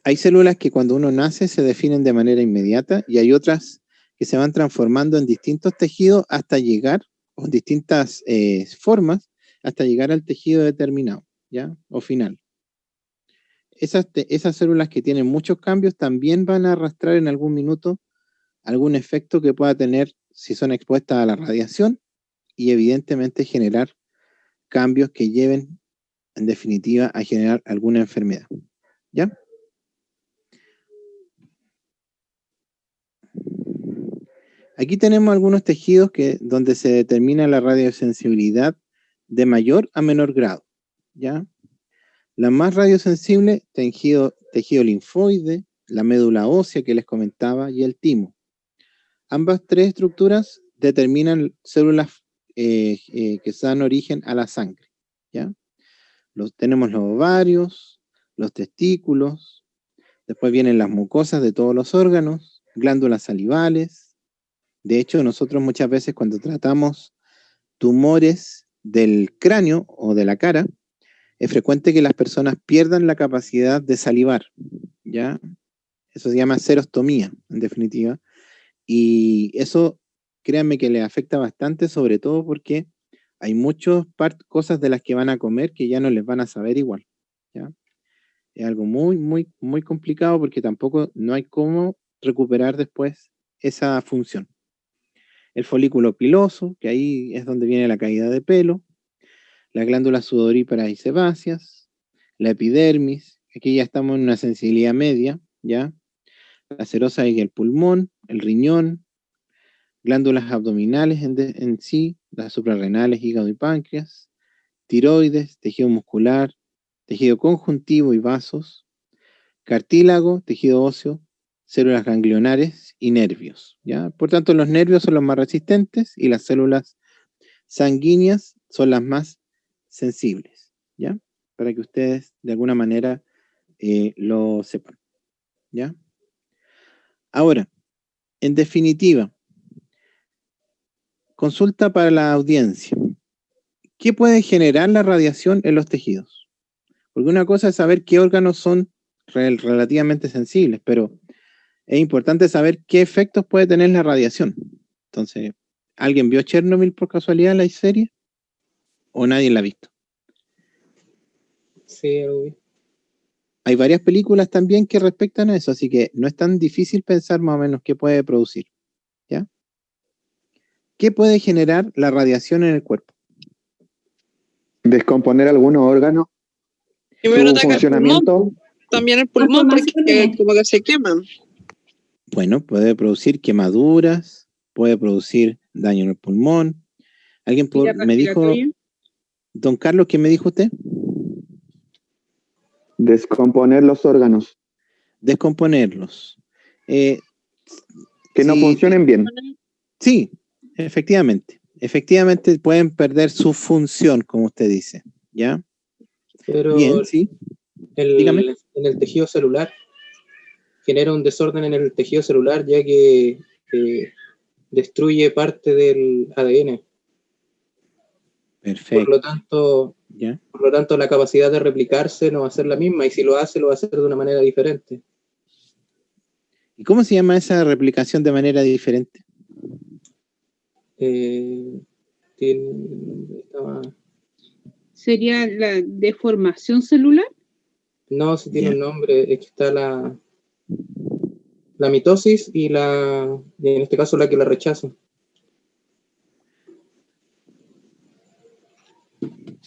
hay células que cuando uno nace se definen de manera inmediata y hay otras que se van transformando en distintos tejidos hasta llegar, o en distintas formas, hasta llegar al tejido determinado, ¿ya? O final. Esas células que tienen muchos cambios también van a arrastrar en algún minuto algún efecto que pueda tener si son expuestas a la radiación y evidentemente generar cambios que lleven en definitiva a generar alguna enfermedad, ¿ya? Aquí tenemos algunos tejidos donde se determina la radiosensibilidad de mayor a menor grado, ¿ya? La más radiosensible, tejido linfoide, la médula ósea que les comentaba y el timo. Ambas tres estructuras determinan células que dan origen a la sangre, ¿ya? Tenemos los ovarios, los testículos, después vienen las mucosas de todos los órganos, glándulas salivales. De hecho, nosotros muchas veces cuando tratamos tumores del cráneo o de la cara, es frecuente que las personas pierdan la capacidad de salivar, ¿ya? Eso se llama serostomía, en definitiva. Y eso, créanme que les afecta bastante, sobre todo porque hay muchas cosas de las que van a comer que ya no les van a saber igual, ¿ya? Es algo muy, muy, muy complicado porque tampoco no hay cómo recuperar después esa función. El folículo piloso, que ahí es donde viene la caída de pelo, las glándulas sudoríparas y sebáceas, la epidermis, aquí ya estamos en una sensibilidad media, ¿ya? La serosa y el pulmón, el riñón, glándulas abdominales en sí, las suprarrenales, hígado y páncreas, tiroides, tejido muscular, tejido conjuntivo y vasos, cartílago, tejido óseo, células ganglionares y nervios, ¿ya? Por tanto, los nervios son los más resistentes y las células sanguíneas son las más sensibles, ¿ya? Para que ustedes de alguna manera lo sepan, ¿ya? Ahora, en definitiva, consulta para la audiencia. ¿Qué puede generar la radiación en los tejidos? Porque una cosa es saber qué órganos son relativamente sensibles, pero es importante saber qué efectos puede tener la radiación. Entonces, ¿alguien vio Chernobyl por casualidad la serie? ¿O nadie la ha visto? Sí, algo vi. Hay varias películas también que respectan a eso, así que no es tan difícil pensar más o menos qué puede producir, ¿ya? ¿Qué puede generar la radiación en el cuerpo? Descomponer algunos órganos, Primero su ataca el pulmón, funcionamiento. también el pulmón, porque Malformaciones. como que se queman. Bueno, puede producir quemaduras, puede producir daño en el pulmón. Alguien Vía me dijo, respiratoria. don Carlos, ¿qué me dijo usted? Descomponer los órganos, Descomponerlos. que no Sí, funcionen bien. sí, efectivamente. Efectivamente pueden perder su función, como usted dice, ¿ya? Pero Bien, sí. Dígame. en el tejido celular genera un desorden en el tejido celular ya que destruye parte del ADN. Perfecto, ¿ya? Por lo tanto, la capacidad de replicarse no va a ser la misma y si lo va a hacer de una manera diferente. ¿Y cómo se llama esa replicación de manera diferente? ¿Sería la deformación celular? No, si tiene Ya. un nombre, es que está la mitosis y en este caso la que la rechaza.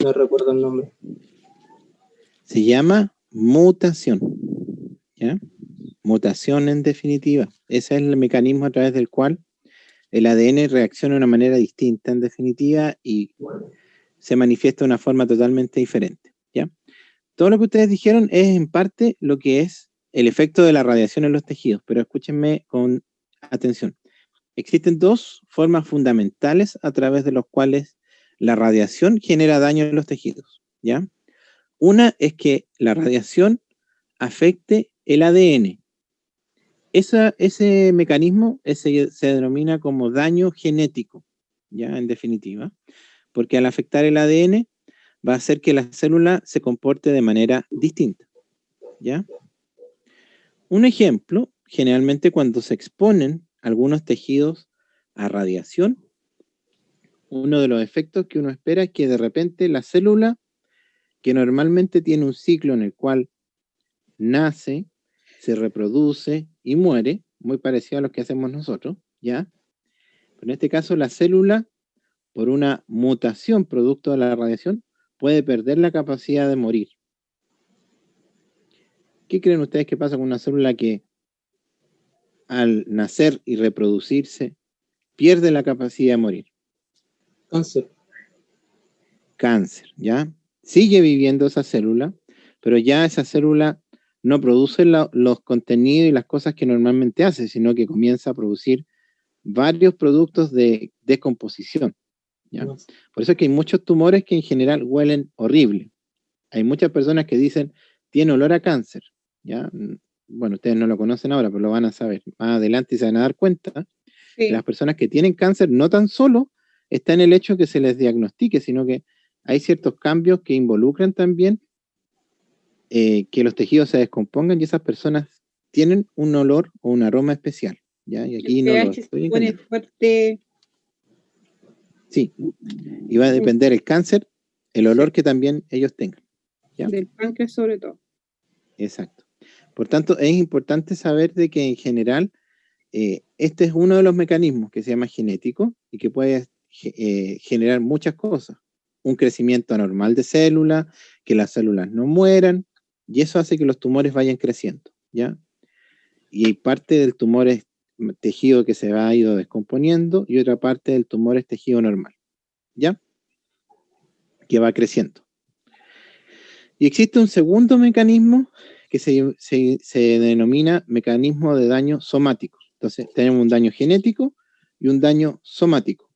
No recuerdo el nombre. Se llama mutación, ¿ya? Mutación en definitiva. Ese es el mecanismo a través del cual el ADN reacciona de una manera distinta en definitiva y se manifiesta de una forma totalmente diferente, ¿ya? Todo lo que ustedes dijeron es en parte lo que es el efecto de la radiación en los tejidos, pero escúchenme con atención. Existen dos formas fundamentales a través de las cuales la radiación genera daño en los tejidos, ¿ya? Una es que la radiación afecte el ADN. Ese mecanismo se denomina como daño genético, ¿ya? En definitiva, porque al afectar el ADN va a hacer que la célula se comporte de manera distinta, ¿ya? Un ejemplo, generalmente cuando se exponen algunos tejidos a radiación, uno de los efectos que uno espera es que de repente la célula, que normalmente tiene un ciclo en el cual nace, se reproduce y muere, muy parecido a lo que hacemos nosotros, ¿ya? Pero en este caso la célula, por una mutación producto de la radiación, puede perder la capacidad de morir. ¿Qué creen ustedes que pasa con una célula que al nacer y reproducirse pierde la capacidad de morir. Cáncer. Cáncer, ¿ya? Sigue viviendo esa célula, pero ya esa célula no produce los contenidos y las cosas que normalmente hace, sino que comienza a producir varios productos de descomposición, ¿ya? Por eso es que hay muchos tumores que en general huelen horrible. Hay muchas personas que dicen, tiene olor a cáncer, ¿ya? Bueno, ustedes no lo conocen ahora, pero lo van a saber más adelante y se van a dar cuenta. Sí. Las personas que tienen cáncer no tan solo está en el hecho que se les diagnostique, sino que hay ciertos cambios que involucran también que los tejidos se descompongan y esas personas tienen un olor o un aroma especial, ¿ya? Y aquí El no lo pH estoy se pone engañando. fuerte. Sí, y va a depender el cáncer, el olor que también ellos tengan, ¿ya? Del páncreas sobre todo. Exacto. Por tanto, es importante saber de que en general este es uno de los mecanismos que se llama genético y que puede generar muchas cosas. Un crecimiento anormal de células, que las células no mueran, y eso hace que los tumores vayan creciendo, ¿ya? Y hay parte del tumor es tejido que se ha ido descomponiendo y otra parte del tumor es tejido normal, ¿ya? Que va creciendo. Y existe un segundo mecanismo que se denomina mecanismo de daño somático. Entonces, tenemos un daño genético y un daño somático.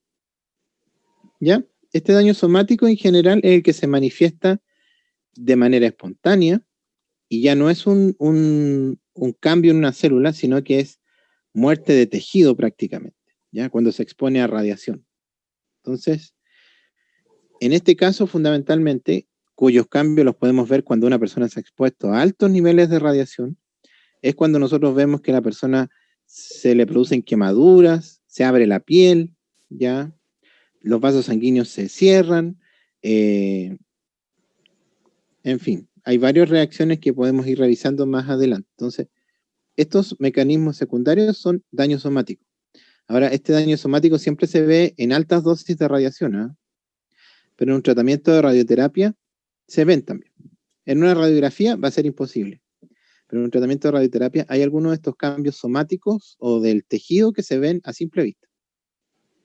¿Ya? Este daño somático en general es el que se manifiesta de manera espontánea y ya no es un cambio en una célula, sino que es muerte de tejido prácticamente, ¿ya? Cuando se expone a radiación. Entonces, en este caso, fundamentalmente, cuyos cambios los podemos ver cuando una persona se ha expuesto a altos niveles de radiación, es cuando nosotros vemos que a la persona se le producen quemaduras, se abre la piel, ¿ya? Los vasos sanguíneos se cierran, en fin, hay varias reacciones que podemos ir revisando más adelante. Entonces, estos mecanismos secundarios son daño somático. Ahora, este daño somático siempre se ve en altas dosis de radiación, ¿eh? Pero en un tratamiento de radioterapia se ven también. En una radiografía va a ser imposible, pero en un tratamiento de radioterapia hay algunos de estos cambios somáticos o del tejido que se ven a simple vista.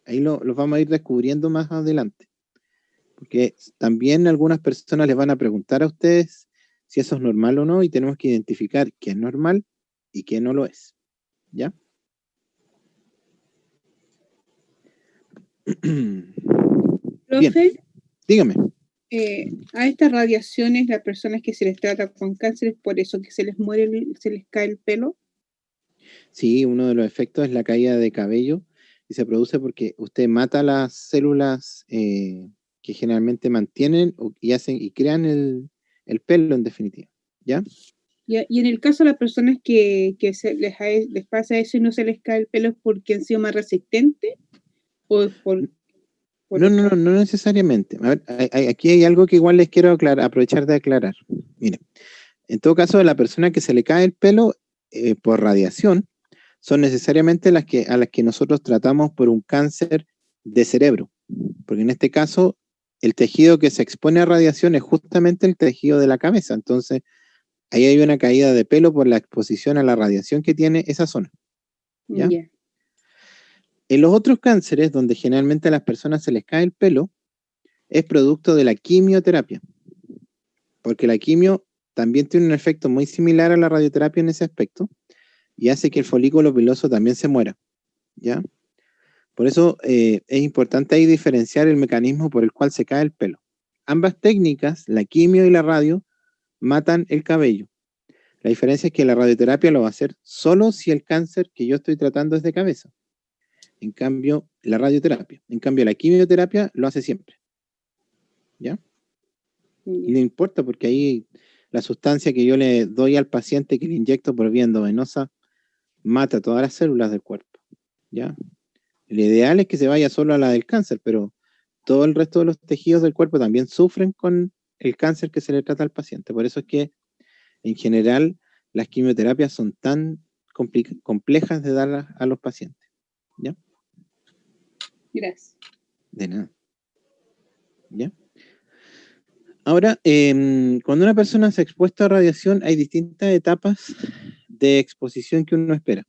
Ahí los vamos a ir descubriendo más adelante, porque también algunas personas les van a preguntar a ustedes si eso es normal o no, y tenemos que identificar qué es normal y qué no lo es, ¿ya? Profe, Dígame. a estas radiaciones, las personas que se les trata con cáncer, es por eso que se les muere, se les cae el pelo. Sí, uno de los efectos es la caída de cabello y se produce porque usted mata las células que generalmente mantienen y hacen y crean el pelo en definitiva, ¿ya? Y en el caso de las personas que les pasa eso y no se les cae el pelo, ¿es porque han sido más resistentes? ¿O es por No necesariamente. A ver, aquí hay algo que igual les quiero aprovechar de aclarar. Mire, en todo caso, la persona que se le cae el pelo por radiación son necesariamente a las que nosotros tratamos por un cáncer de cerebro, porque en este caso el tejido que se expone a radiación es justamente el tejido de la cabeza, entonces ahí hay una caída de pelo por la exposición a la radiación que tiene esa zona, ¿ya? Ya. En los otros cánceres, donde generalmente a las personas se les cae el pelo, es producto de la quimioterapia, porque la quimio también tiene un efecto muy similar a la radioterapia en ese aspecto, y hace que el folículo piloso también se muera, ¿ya? Por eso es importante ahí diferenciar el mecanismo por el cual se cae el pelo. Ambas técnicas, la quimio y la radio, matan el cabello. La diferencia es que la radioterapia lo va a hacer solo si el cáncer que yo estoy tratando es de cabeza. En cambio, la quimioterapia lo hace siempre, ¿ya? Y no importa porque ahí la sustancia que yo le doy al paciente que le inyecto por vía endovenosa mata todas las células del cuerpo, ¿ya? Lo ideal es que se vaya solo a la del cáncer, pero todo el resto de los tejidos del cuerpo también sufren con el cáncer que se le trata al paciente. Por eso es que, en general, las quimioterapias son tan complejas de dar a los pacientes, ¿ya? Gracias. De nada. ¿Ya? Ahora, cuando una persona se ha expuesto a radiación, hay distintas etapas de exposición que uno espera.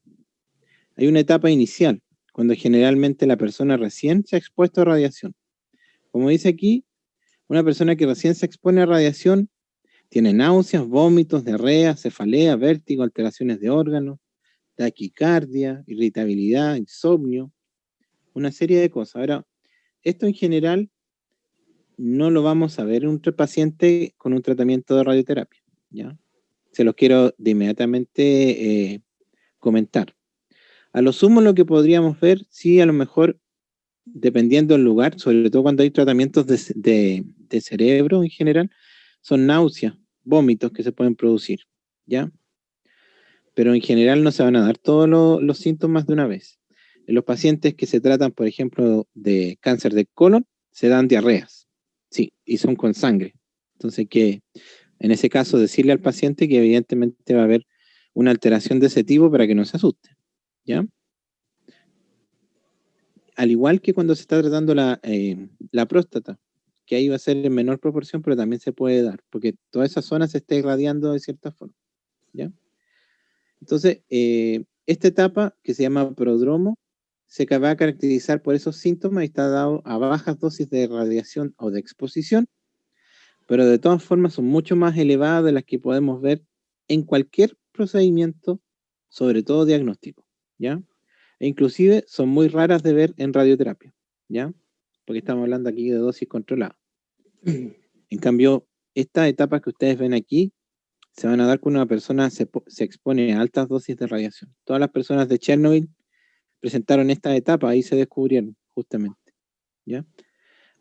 Hay una etapa inicial, cuando generalmente la persona recién se ha expuesto a radiación. Como dice aquí, una persona que recién se expone a radiación tiene náuseas, vómitos, diarrea, cefalea, vértigo, alteraciones de órganos, taquicardia, irritabilidad, insomnio, una serie de cosas. Ahora, esto en general no lo vamos a ver en un paciente con un tratamiento de radioterapia, ¿ya? Se los quiero de inmediatamente comentar. A lo sumo lo que podríamos ver, sí, a lo mejor, dependiendo del lugar, sobre todo cuando hay tratamientos de cerebro en general, son náuseas, vómitos que se pueden producir, ¿ya? Pero en general no se van a dar todos los síntomas de una vez. En los pacientes que se tratan, por ejemplo, de cáncer de colon, se dan diarreas, sí, y son con sangre. Entonces, que en ese caso decirle al paciente que evidentemente va a haber una alteración de ese tipo para que no se asuste, ¿ya? Al igual que cuando se está tratando la próstata, que ahí va a ser en menor proporción, pero también se puede dar, porque toda esa zona se está irradiando de cierta forma, ¿ya? Entonces, esta etapa, que se llama prodromo, se va a caracterizar por esos síntomas y está dado a bajas dosis de radiación o de exposición, pero de todas formas son mucho más elevadas de las que podemos ver en cualquier procedimiento, sobre todo diagnóstico, ¿ya? E inclusive son muy raras de ver en radioterapia, ¿ya? Porque estamos hablando aquí de dosis controladas. En cambio, estas etapas que ustedes ven aquí se van a dar cuando una persona se expone a altas dosis de radiación. Todas las personas de Chernobyl presentaron esta etapa, ahí se descubrieron justamente, ¿ya?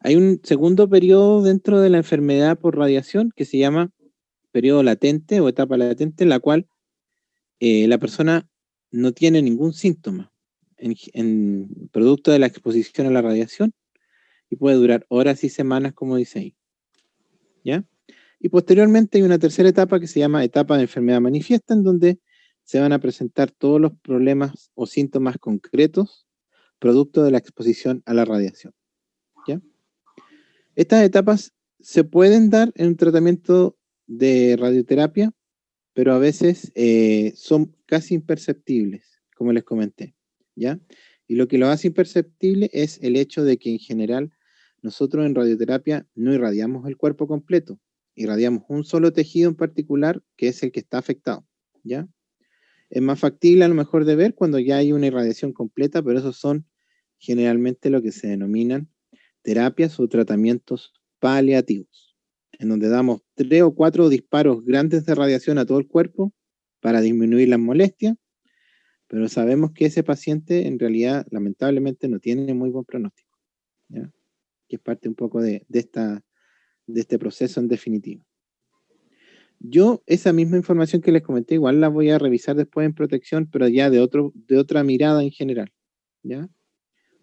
Hay un segundo periodo dentro de la enfermedad por radiación que se llama periodo latente o etapa latente, en la cual la persona no tiene ningún síntoma en producto de la exposición a la radiación y puede durar horas y semanas, como dice ahí, ¿ya? Y posteriormente hay una tercera etapa que se llama etapa de enfermedad manifiesta, en donde se van a presentar todos los problemas o síntomas concretos producto de la exposición a la radiación, ¿ya? Estas etapas se pueden dar en un tratamiento de radioterapia, pero a veces son casi imperceptibles, como les comenté, ¿ya? Y lo que lo hace imperceptible es el hecho de que en general nosotros en radioterapia no irradiamos el cuerpo completo, irradiamos un solo tejido en particular que es el que está afectado, ¿ya? Es más factible a lo mejor de ver cuando ya hay una irradiación completa, pero esos son generalmente lo que se denominan terapias o tratamientos paliativos, en donde damos 3 o 4 disparos grandes de radiación a todo el cuerpo para disminuir las molestias, pero sabemos que ese paciente en realidad lamentablemente no tiene muy buen pronóstico, ¿ya? Que es parte un poco de este proceso en definitivo. Yo esa misma información que les comenté igual la voy a revisar después en protección, pero ya de otra mirada en general, ¿ya?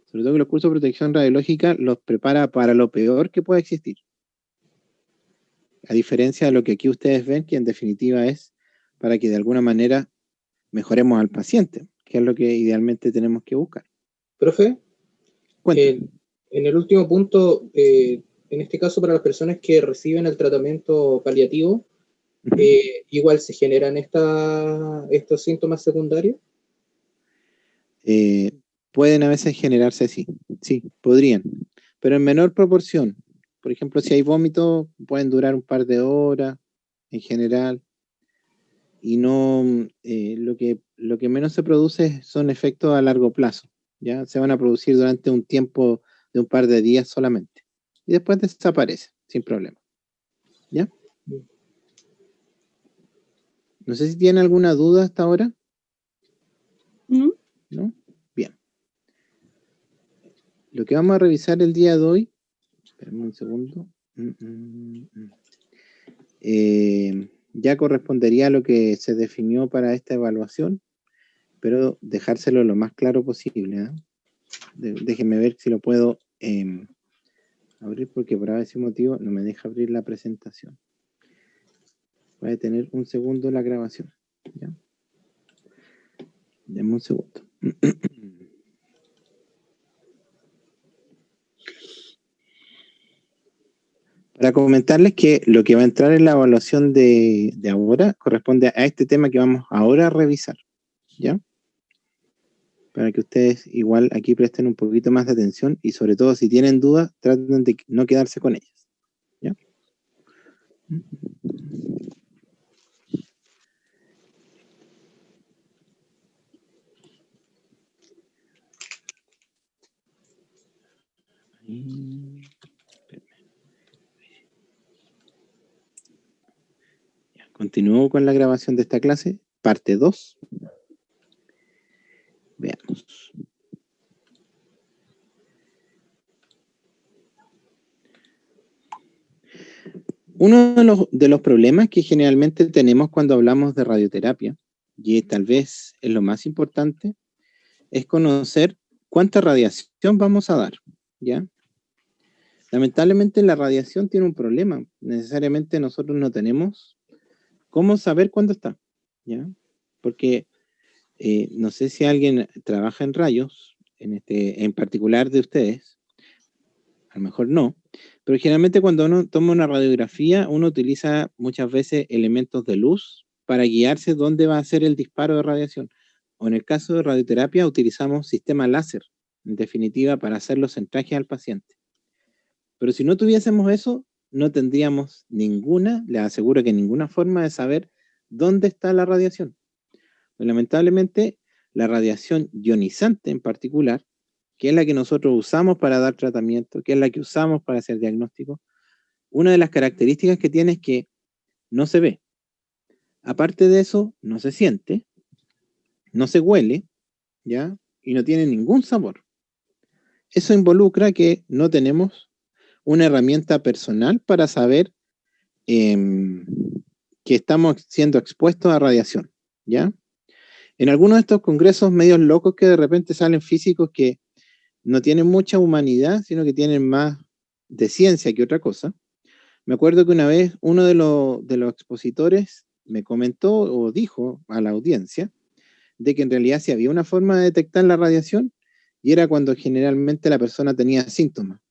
Sobre todo que los cursos de protección radiológica los prepara para lo peor que pueda existir. A diferencia de lo que aquí ustedes ven, que en definitiva es para que de alguna manera mejoremos al paciente, que es lo que idealmente tenemos que buscar. Profe, Cuéntame. en el último punto, en este caso para las personas que reciben el tratamiento paliativo, igual se generan estos síntomas secundarios. Pueden a veces generarse así, sí, podrían, pero en menor proporción. Por ejemplo, si hay vómitos, pueden durar un par de horas en general, y no lo que menos se produce son efectos a largo plazo, ¿ya? Se van a producir durante un tiempo de un par de días solamente, y después desaparece, sin problema, ¿ya? No sé si tienen alguna duda hasta ahora. ¿No? ¿No? Bien. Lo que vamos a revisar el día de hoy, espérame un segundo, ya correspondería a lo que se definió para esta evaluación, pero dejárselo lo más claro posible, ¿eh? Déjenme ver si lo puedo abrir, porque por ese motivo no me deja abrir la presentación. Voy a tener un segundo la grabación, ¿ya? Denme un segundo. Para comentarles que lo que va a entrar en la evaluación de ahora corresponde a este tema que vamos ahora a revisar, ¿ya? para que ustedes igual aquí presten un poquito más de atención y sobre todo si tienen dudas, traten de no quedarse con ellas. ¿Ya? Continúo con la grabación de esta clase, parte 2. Veamos. Uno de los problemas que generalmente tenemos cuando hablamos de radioterapia, y tal vez es lo más importante, es conocer cuánta radiación vamos a dar, ¿ya? Lamentablemente la radiación tiene un problema. Necesariamente nosotros no tenemos cómo saber cuándo está, ¿ya? Porque no sé si alguien trabaja en rayos, en particular de ustedes, a lo mejor no, pero generalmente cuando uno toma una radiografía, uno utiliza muchas veces elementos de luz para guiarse dónde va a ser el disparo de radiación. O en el caso de radioterapia utilizamos sistema láser, en definitiva, para hacer los centrajes al paciente. Pero si no tuviésemos eso, no tendríamos ninguna, les aseguro que ninguna forma de saber dónde está la radiación. Pues, lamentablemente, la radiación ionizante en particular, que es la que nosotros usamos para dar tratamiento, que es la que usamos para hacer diagnóstico, una de las características que tiene es que no se ve. Aparte de eso, no se siente, no se huele, ¿ya? Y no tiene ningún sabor. Eso involucra que no tenemos una herramienta personal para saber que estamos siendo expuestos a radiación, ¿ya? En algunos de estos congresos medios locos que de repente salen físicos que no tienen mucha humanidad, sino que tienen más de ciencia que otra cosa. Me acuerdo que una vez uno de los expositores me comentó o dijo a la audiencia de que en realidad sí había una forma de detectar la radiación y era cuando generalmente la persona tenía síntomas.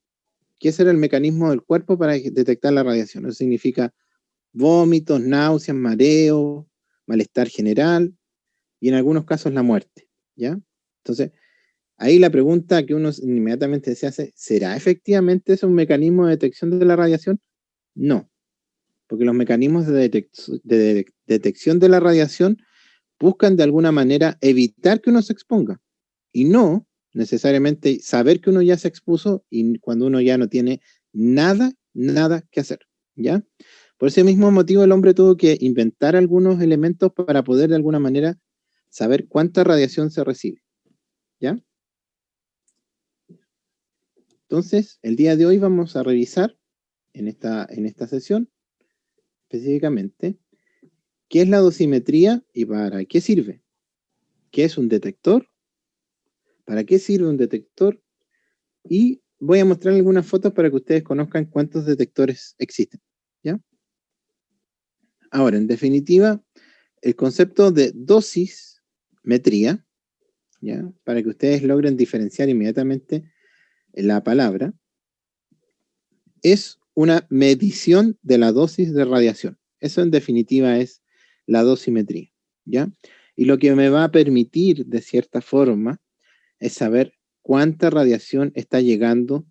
Que ese era el mecanismo del cuerpo para detectar la radiación. Eso significa vómitos, náuseas, mareo, malestar general y en algunos casos la muerte, ¿ya? Entonces, ahí la pregunta que uno inmediatamente se hace, ¿será efectivamente ese un mecanismo de detección de la radiación? No, porque los mecanismos de detección de la radiación buscan de alguna manera evitar que uno se exponga y no necesariamente saber que uno ya se expuso y cuando uno ya no tiene nada que hacer, ¿ya? Por ese mismo motivo el hombre tuvo que inventar algunos elementos para poder de alguna manera saber cuánta radiación se recibe, ¿ya? Entonces, el día de hoy vamos a revisar en esta sesión específicamente qué es la dosimetría y para qué sirve. ¿Qué es un detector? ¿Para qué sirve un detector? Y voy a mostrar algunas fotos para que ustedes conozcan cuántos detectores existen, ¿ya? Ahora, en definitiva, el concepto de dosimetría, ¿ya? Para que ustedes logren diferenciar inmediatamente la palabra, es una medición de la dosis de radiación. Eso en definitiva es la dosimetría, ¿ya? Y lo que me va a permitir, de cierta forma, es saber cuánta radiación está llegando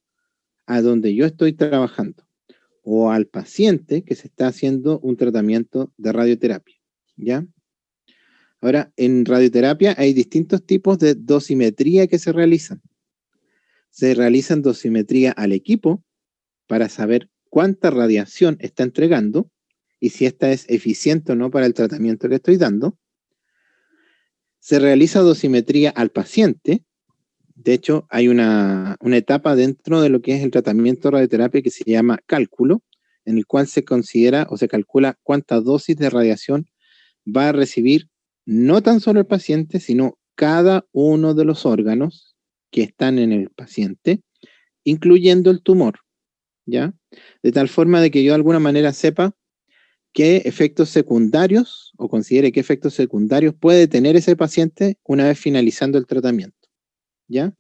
a donde yo estoy trabajando o al paciente que se está haciendo un tratamiento de radioterapia, ¿ya? Ahora, en radioterapia hay distintos tipos de dosimetría que se realizan. Se realizan dosimetría al equipo para saber cuánta radiación está entregando y si esta es eficiente o no para el tratamiento que estoy dando. Se realiza dosimetría al paciente. De hecho, hay una etapa dentro de lo que es el tratamiento de radioterapia que se llama cálculo, en el cual se considera o se calcula cuánta dosis de radiación va a recibir no tan solo el paciente, sino cada uno de los órganos que están en el paciente, incluyendo el tumor, ¿ya? De tal forma de que yo de alguna manera sepa qué efectos secundarios o considere qué efectos secundarios puede tener ese paciente una vez finalizando el tratamiento, ¿ya?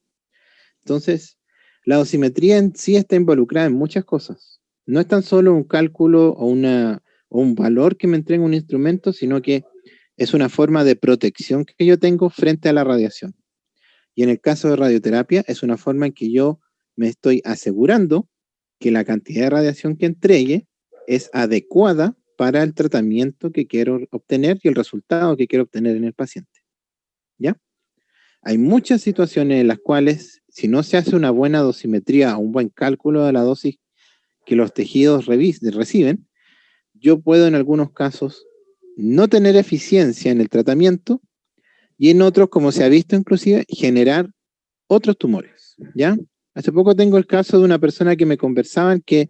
Entonces, la dosimetría en sí está involucrada en muchas cosas. No es tan solo un cálculo o un valor que me entrega un instrumento, sino que es una forma de protección que yo tengo frente a la radiación. Y en el caso de radioterapia, es una forma en que yo me estoy asegurando que la cantidad de radiación que entregue es adecuada para el tratamiento que quiero obtener y el resultado que quiero obtener en el paciente. ¿Ya? Hay muchas situaciones en las cuales, si no se hace una buena dosimetría o un buen cálculo de la dosis que los tejidos reciben, yo puedo en algunos casos no tener eficiencia en el tratamiento y en otros, como se ha visto inclusive, generar otros tumores, ¿ya? Hace poco tengo el caso de una persona que me conversaban que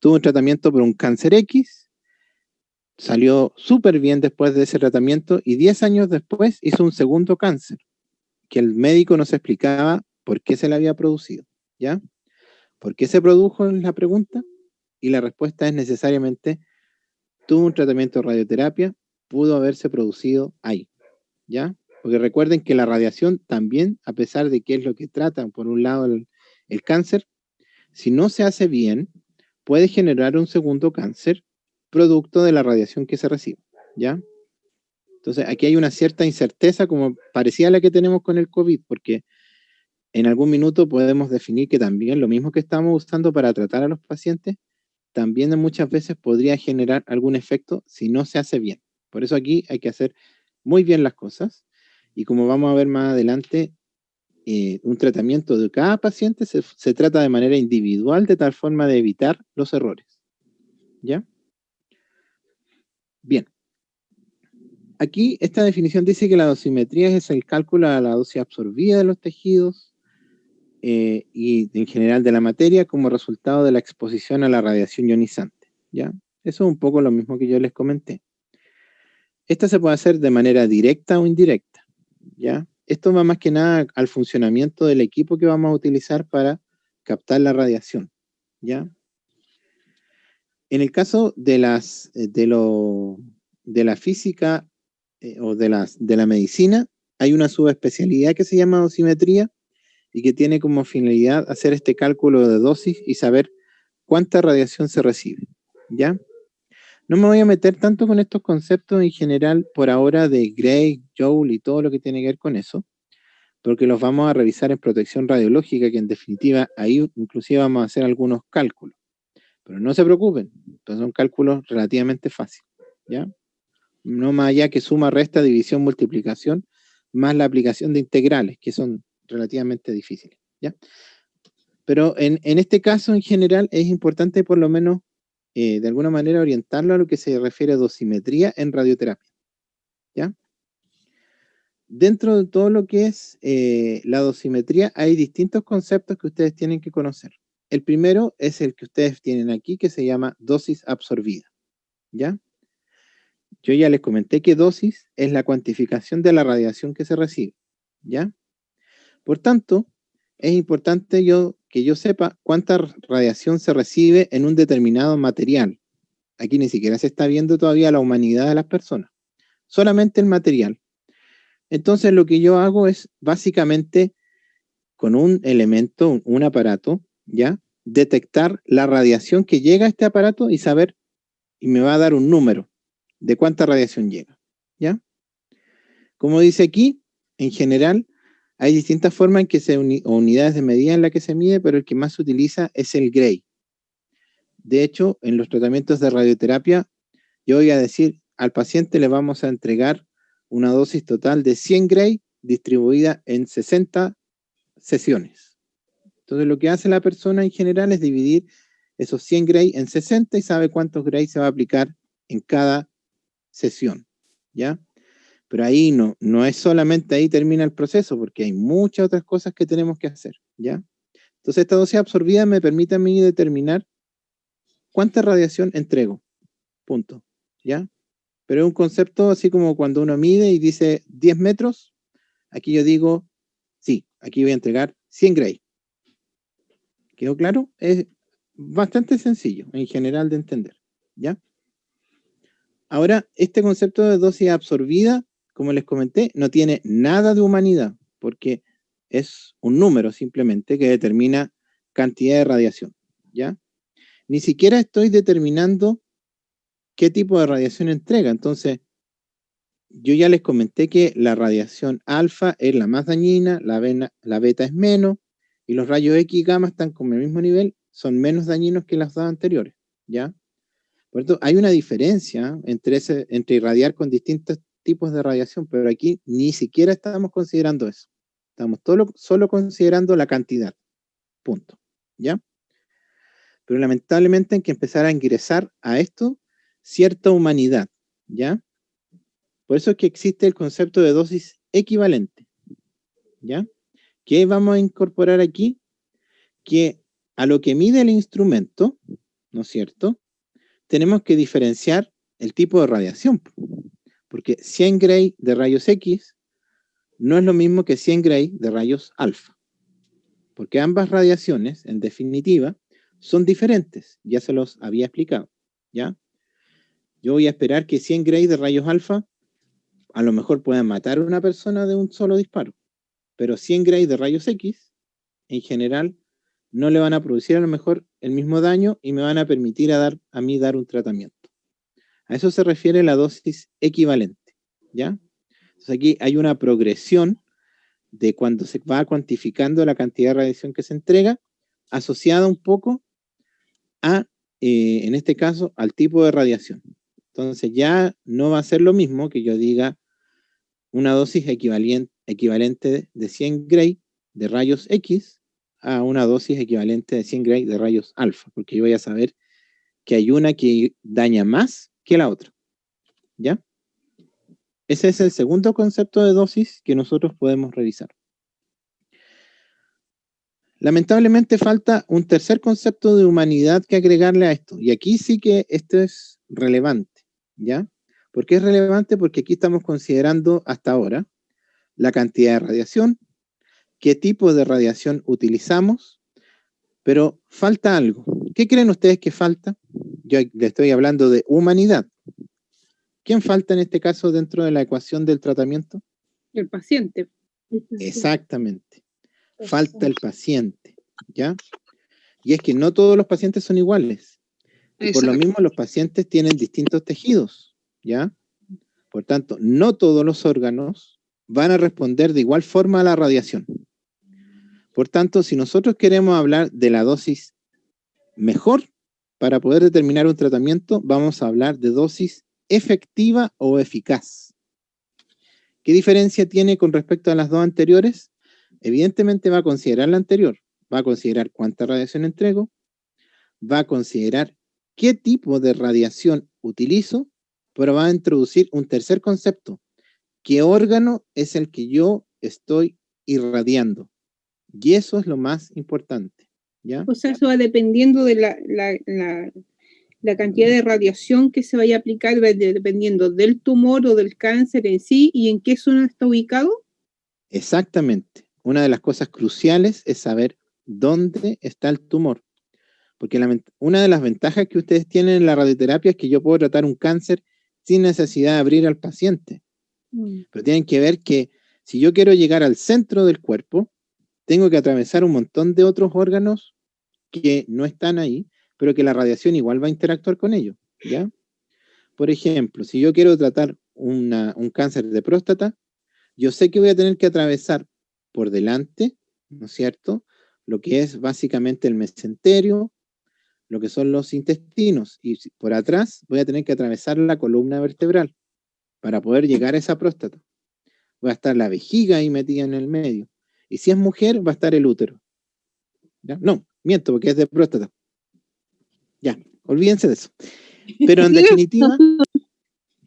tuvo un tratamiento por un cáncer X, salió súper bien después de ese tratamiento y 10 años después hizo un segundo cáncer, que el médico nos explicaba por qué se le había producido, ¿ya? ¿Por qué se produjo en la pregunta? Y la respuesta es necesariamente tuvo un tratamiento de radioterapia, pudo haberse producido ahí, ¿ya? Porque recuerden que la radiación también, a pesar de que es lo que tratan, por un lado, el cáncer, si no se hace bien, puede generar un segundo cáncer producto de la radiación que se recibe, ¿ya? Entonces, aquí hay una cierta incerteza como parecía la que tenemos con el COVID, porque en algún minuto podemos definir que también lo mismo que estamos usando para tratar a los pacientes, también muchas veces podría generar algún efecto si no se hace bien. Por eso aquí hay que hacer muy bien las cosas y como vamos a ver más adelante, un tratamiento de cada paciente se trata de manera individual de tal forma de evitar los errores. ¿Ya? Bien. Aquí esta definición dice que la dosimetría es el cálculo de la dosis absorbida de los tejidos y en general de la materia como resultado de la exposición a la radiación ionizante. ¿Ya? Eso es un poco lo mismo que yo les comenté. Esta se puede hacer de manera directa o indirecta. ¿Ya? Esto va más que nada al funcionamiento del equipo que vamos a utilizar para captar la radiación. ¿Ya? En el caso de la física o de la medicina, hay una subespecialidad que se llama dosimetría y que tiene como finalidad hacer este cálculo de dosis y saber cuánta radiación se recibe. ¿Ya? No me voy a meter tanto con estos conceptos en general por ahora de Gray, Joule y todo lo que tiene que ver con eso, porque los vamos a revisar en protección radiológica, que en definitiva ahí inclusive vamos a hacer algunos cálculos. Pero no se preocupen, pues son cálculos relativamente fáciles, ¿ya? No más allá que suma, resta, división, multiplicación, más la aplicación de integrales, que son relativamente difíciles, ¿ya? Pero en este caso en general es importante por lo menos de alguna manera orientarlo a lo que se refiere a dosimetría en radioterapia, ¿ya? Dentro de todo lo que es la dosimetría hay distintos conceptos que ustedes tienen que conocer. El primero es el que ustedes tienen aquí, que se llama dosis absorbida, ¿ya? Yo ya les comenté que dosis es la cuantificación de la radiación que se recibe, ¿ya? Por tanto, es importante que yo sepa cuánta radiación se recibe en un determinado material. Aquí ni siquiera se está viendo todavía la humanidad de las personas, solamente el material. Entonces lo que yo hago es básicamente con un elemento, un aparato, ¿ya? Detectar la radiación que llega a este aparato y saber, y me va a dar un número de cuánta radiación llega, ¿ya? Como dice aquí, en general, hay distintas formas en que o unidades de medida en la que se mide, pero el que más se utiliza es el Gray. De hecho, en los tratamientos de radioterapia, yo voy a decir, al paciente le vamos a entregar una dosis total de 100 Gray distribuida en 60 sesiones. Entonces, lo que hace la persona en general es dividir esos 100 Gray en 60 y sabe cuántos Gray se va a aplicar en cada sesión, ¿ya? Pero ahí no es solamente ahí termina el proceso, porque hay muchas otras cosas que tenemos que hacer, ¿ya? Entonces, esta dosis absorbida me permite a mí determinar cuánta radiación entrego, punto, ¿ya? Pero es un concepto así como cuando uno mide y dice 10 metros, aquí yo digo, sí, aquí voy a entregar 100 Gray. ¿Quedó claro? Es bastante sencillo en general de entender, ¿ya? Ahora, este concepto de dosis absorbida, como les comenté, no tiene nada de humanidad, porque es un número simplemente que determina cantidad de radiación, ¿ya? Ni siquiera estoy determinando qué tipo de radiación entrega. Entonces, yo ya les comenté que la radiación alfa es la más dañina, la beta es menos, y los rayos X y gamma están con el mismo nivel, son menos dañinos que las dos anteriores, ¿ya? Por eso hay una diferencia entre irradiar con distintos tipos de radiación, pero aquí ni siquiera estamos considerando eso. Estamos solo considerando la cantidad, punto, ¿ya? Pero lamentablemente hay que empezar a ingresar a esto cierta humanidad, ¿ya? Por eso es que existe el concepto de dosis equivalente, ¿ya? ¿Qué vamos a incorporar aquí? Que a lo que mide el instrumento, ¿no es cierto?, tenemos que diferenciar el tipo de radiación, porque 100 Gray de rayos X no es lo mismo que 100 Gray de rayos alfa, porque ambas radiaciones, en definitiva, son diferentes, ya se los había explicado, ¿ya? Yo voy a esperar que 100 Gray de rayos alfa a lo mejor puedan matar a una persona de un solo disparo, pero 100 Gray de rayos X, en general, no le van a producir a lo mejor el mismo daño y me van a permitir a mí dar un tratamiento. A eso se refiere la dosis equivalente, ¿ya? Entonces aquí hay una progresión de cuando se va cuantificando la cantidad de radiación que se entrega, asociada un poco a, en este caso, al tipo de radiación. Entonces ya no va a ser lo mismo que yo diga una dosis equivalente de 100 Gray de rayos X a una dosis equivalente de 100 Gray de rayos alfa, porque yo voy a saber que hay una que daña más que la otra, ¿ya? Ese es el segundo concepto de dosis que nosotros podemos revisar. Lamentablemente falta un tercer concepto de humanidad que agregarle a esto, y aquí sí que esto es relevante, ¿ya? ¿Por qué es relevante? Porque aquí estamos considerando hasta ahora la cantidad de radiación, qué tipo de radiación utilizamos, pero falta algo. ¿Qué creen ustedes que falta? Yo le estoy hablando de humanidad. ¿Quién falta en este caso dentro de la ecuación del tratamiento? El paciente. Exactamente. Falta el paciente, ¿ya? Y es que no todos los pacientes son iguales. Y por lo mismo los pacientes tienen distintos tejidos, ¿ya? Por tanto, no todos los órganos van a responder de igual forma a la radiación. Por tanto, si nosotros queremos hablar de la dosis mejor para poder determinar un tratamiento, vamos a hablar de dosis efectiva o eficaz. ¿Qué diferencia tiene con respecto a las dos anteriores? Evidentemente va a considerar la anterior, va a considerar cuánta radiación entrego, va a considerar qué tipo de radiación utilizo, pero va a introducir un tercer concepto. ¿Qué órgano es el que yo estoy irradiando? Y eso es lo más importante, ¿ya? O sea, eso va dependiendo de la cantidad de radiación que se vaya a aplicar, dependiendo del tumor o del cáncer en sí y en qué zona está ubicado. Exactamente. Una de las cosas cruciales es saber dónde está el tumor. Porque una de las ventajas que ustedes tienen en la radioterapia es que yo puedo tratar un cáncer sin necesidad de abrir al paciente. Pero tienen que ver que si yo quiero llegar al centro del cuerpo, tengo que atravesar un montón de otros órganos que no están ahí, pero que la radiación igual va a interactuar con ellos, ¿ya? Por ejemplo, si yo quiero tratar un cáncer de próstata, yo sé que voy a tener que atravesar por delante, ¿no es cierto?, lo que es básicamente el mesenterio, lo que son los intestinos, y por atrás voy a tener que atravesar la columna vertebral para poder llegar a esa próstata. Va a estar la vejiga ahí metida en el medio. Y si es mujer, va a estar el útero. ¿Ya? No, miento, porque es de próstata. Ya, olvídense de eso. Pero en definitiva,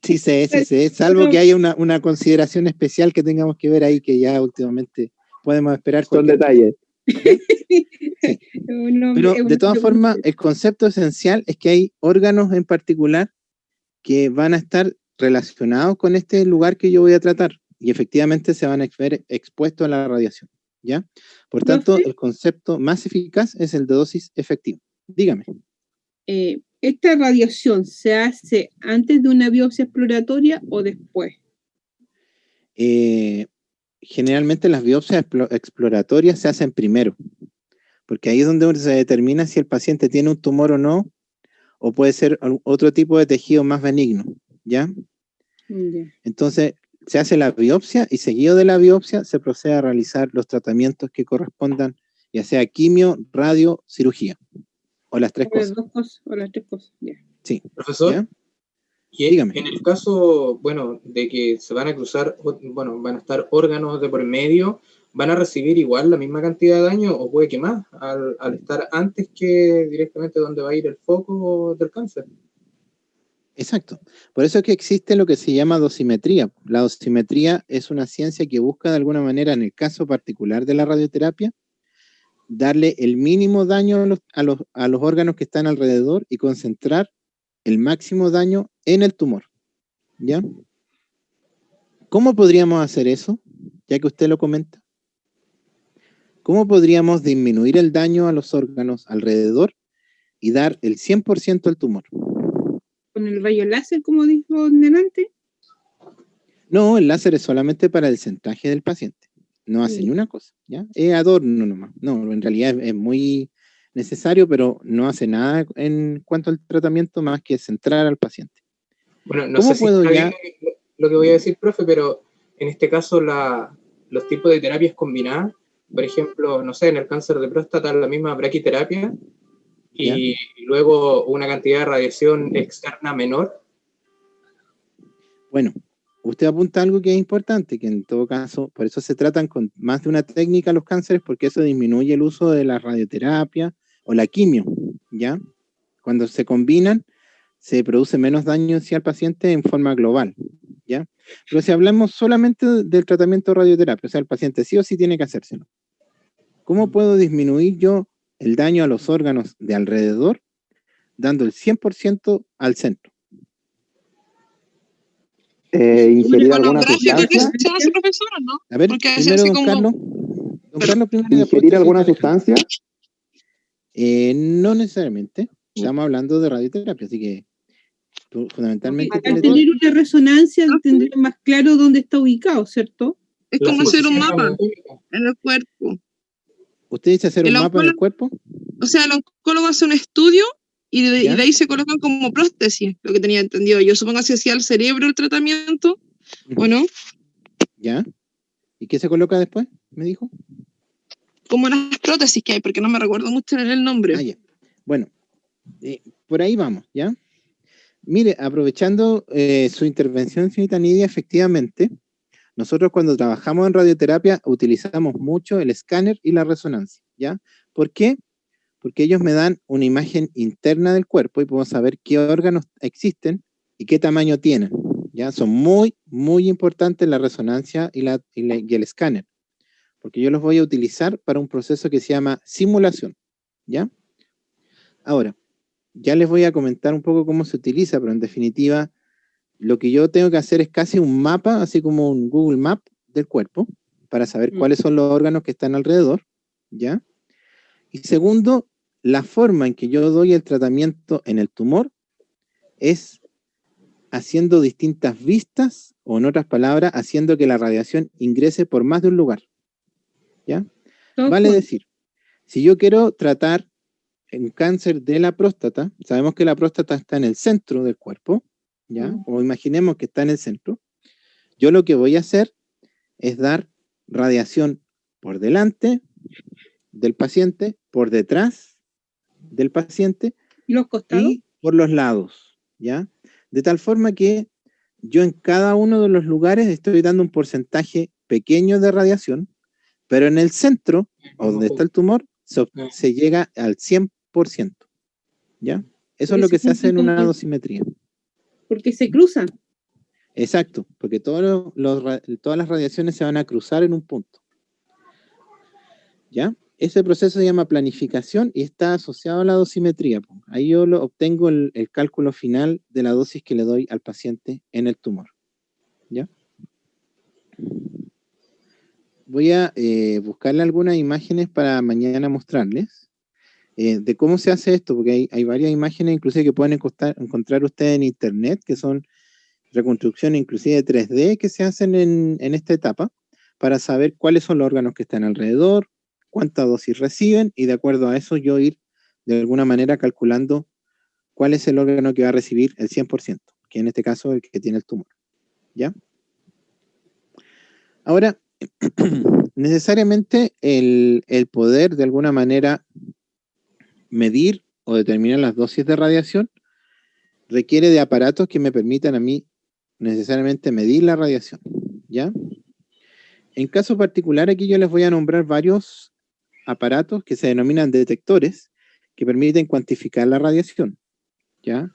sí sé, salvo que haya una consideración especial que tengamos que ver ahí, que ya últimamente podemos esperar. Son detalles. Sí. Pero de todas formas, el concepto esencial es que hay órganos en particular que van a estar relacionados con este lugar que yo voy a tratar y efectivamente se van a ver expuestos a la radiación, ¿ya? Por tanto, el concepto más eficaz es el de dosis efectiva. Dígame. ¿Esta radiación se hace antes de una biopsia exploratoria o después? Generalmente las biopsias exploratorias se hacen primero, porque ahí es donde se determina si el paciente tiene un tumor o no, o puede ser otro tipo de tejido más benigno, ¿ya? Ya. Entonces, se hace la biopsia y seguido de la biopsia se procede a realizar los tratamientos que correspondan, ya sea quimio, radio, cirugía, o las tres O las cosas. dos cosas, o las tres cosas. Ya. Sí, Profesor, ¿ya? y Dígame. en el caso, bueno, de que se van a cruzar, bueno, van a estar órganos de por medio, ¿van a recibir igual la misma cantidad de daño o puede que más al estar antes que directamente donde va a ir el foco del cáncer? Exacto. Por eso es que existe lo que se llama dosimetría. La dosimetría es una ciencia que busca de alguna manera, en el caso particular de la radioterapia, darle el mínimo daño a los órganos que están alrededor y concentrar el máximo daño en el tumor. ¿Ya? ¿Cómo podríamos hacer eso? Ya que usted lo comenta. ¿Cómo podríamos disminuir el daño a los órganos alrededor y dar el 100% al tumor? Con el rayo láser, como dijo delante. No, el láser es solamente para el centraje del paciente. No hace ni una cosa, ¿ya? Es adorno nomás. No, en realidad es muy necesario, pero no hace nada en cuanto al tratamiento más que centrar al paciente. Bueno, no ¿Cómo sé si puedo está ya? bien lo que voy a decir, profe, pero en este caso los tipos de terapias combinadas, por ejemplo, no sé, en el cáncer de próstata la misma braquiterapia ¿Ya? y luego una cantidad de radiación externa menor. Bueno, usted apunta algo que es importante, que en todo caso, por eso se tratan con más de una técnica los cánceres, porque eso disminuye el uso de la radioterapia o la quimio, ¿ya? Cuando se combinan, se produce menos daño hacia el paciente en forma global, ¿ya? Pero si hablamos solamente del tratamiento de radioterapia, o sea, el paciente sí o sí tiene que hacérselo. ¿Cómo puedo disminuir yo el daño a los órganos de alrededor dando el 100% al centro? Ingerir Con los alguna gráficos que sustancia, se hace, profesora, ¿no? A ver, Porque primero así don como- Carlos. Don Carlos primero y después ingerir usted, alguna señor Alejandro. sustancia, No necesariamente. Estamos hablando de radioterapia, así que fundamentalmente Al tiene tener una resonancia, tendría más claro dónde está ubicado, ¿cierto? Es La como hacer un exposición mapa anatómica. en el cuerpo. ¿Usted dice hacer un El mapa del oncólogo- cuerpo? O sea, el oncólogo hace un estudio y ¿Ya? de ahí se colocan como prótesis, lo que tenía entendido. Yo supongo que se hacía al cerebro el tratamiento, ¿o no? ¿Ya? ¿Y qué se coloca después? Me dijo. Como las prótesis que hay, porque no me recuerdo mucho el nombre. Ah, ya. Bueno, por ahí vamos, ¿ya? Mire, aprovechando su intervención, señorita Nidia, efectivamente, nosotros cuando trabajamos en radioterapia utilizamos mucho el escáner y la resonancia, ¿ya? ¿Por qué? Porque ellos me dan una imagen interna del cuerpo y podemos saber qué órganos existen y qué tamaño tienen, ¿ya? Son muy, muy importantes la resonancia y el escáner, porque yo los voy a utilizar para un proceso que se llama simulación, ¿ya? Ahora, ya les voy a comentar un poco cómo se utiliza, pero en definitiva, lo que yo tengo que hacer es casi un mapa, así como un Google Map del cuerpo, para saber cuáles son los órganos que están alrededor, ¿ya? Y segundo, la forma en que yo doy el tratamiento en el tumor es haciendo distintas vistas, o en otras palabras, haciendo que la radiación ingrese por más de un lugar, ¿ya? Todo Vale junto. decir, si yo quiero tratar un cáncer de la próstata, sabemos que la próstata está en el centro del cuerpo, ¿ya? O imaginemos que está en el centro. Yo lo que voy a hacer es dar radiación por delante del paciente, por detrás del paciente ¿Y los costados? y por los lados, ¿ya? De tal forma que yo en cada uno de los lugares estoy dando un porcentaje pequeño de radiación, pero en el centro, o donde está el tumor, se llega al 100%, ¿ya? Eso es lo que se hace en una dosimetría. Porque se cruzan. Exacto, porque todas las radiaciones se van a cruzar en un punto, ¿ya? Ese proceso se llama planificación y está asociado a la dosimetría. Ahí yo obtengo el cálculo final de la dosis que le doy al paciente en el tumor, ¿ya? Voy a buscarle algunas imágenes para mañana mostrarles de cómo se hace esto, porque hay varias imágenes inclusive que pueden encontrar ustedes en internet, que son reconstrucciones inclusive 3D que se hacen en esta etapa, para saber cuáles son los órganos que están alrededor, cuánta dosis reciben, y de acuerdo a eso yo ir de alguna manera calculando cuál es el órgano que va a recibir el 100%, que en este caso es el que tiene el tumor. ¿ya? Ahora, necesariamente el poder de alguna manera medir o determinar las dosis de radiación requiere de aparatos que me permitan a mí necesariamente medir la radiación, ¿ya? En caso particular, aquí yo les voy a nombrar varios aparatos que se denominan detectores que permiten cuantificar la radiación, ¿ya?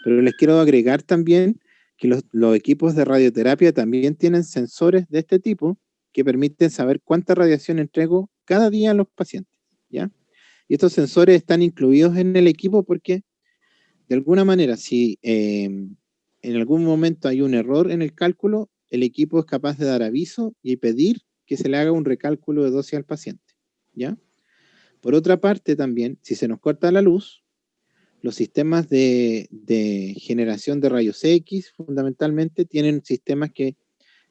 Pero les quiero agregar también que los equipos de radioterapia también tienen sensores de este tipo que permiten saber cuánta radiación entrego cada día a los pacientes, ¿ya? Y estos sensores están incluidos en el equipo porque, de alguna manera, si en algún momento hay un error en el cálculo, el equipo es capaz de dar aviso y pedir que se le haga un recálculo de dosis al paciente, ¿ya? Por otra parte, también, si se nos corta la luz, los sistemas de generación de rayos X, fundamentalmente, tienen sistemas que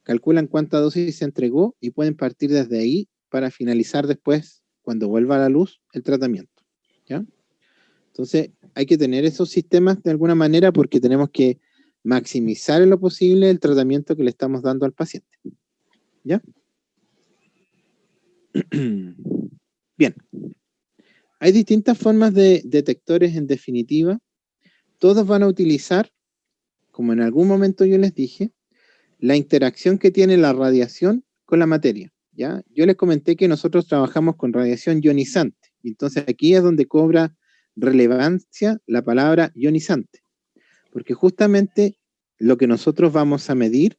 calculan cuánta dosis se entregó y pueden partir desde ahí para finalizar después, cuando vuelva la luz, el tratamiento, ¿ya? Entonces, hay que tener esos sistemas de alguna manera porque tenemos que maximizar en lo posible el tratamiento que le estamos dando al paciente, ¿ya? Bien. Hay distintas formas de detectores en definitiva. Todos van a utilizar, como en algún momento yo les dije, la interacción que tiene la radiación con la materia, ¿ya? Yo les comenté que nosotros trabajamos con radiación ionizante. Entonces aquí es donde cobra relevancia la palabra ionizante. Porque justamente lo que nosotros vamos a medir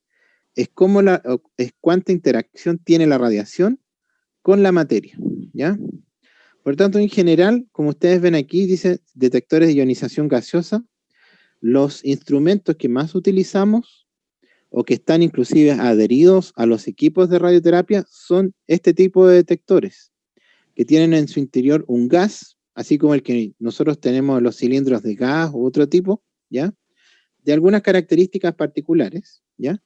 es cuánta interacción tiene la radiación con la materia, ¿ya? Por tanto, en general, como ustedes ven aquí, dice detectores de ionización gaseosa, los instrumentos que más utilizamos o que están inclusive adheridos a los equipos de radioterapia son este tipo de detectores, que tienen en su interior un gas, así como el que nosotros tenemos en los cilindros de gas u otro tipo, ¿ya? De algunas características particulares, ¿ya?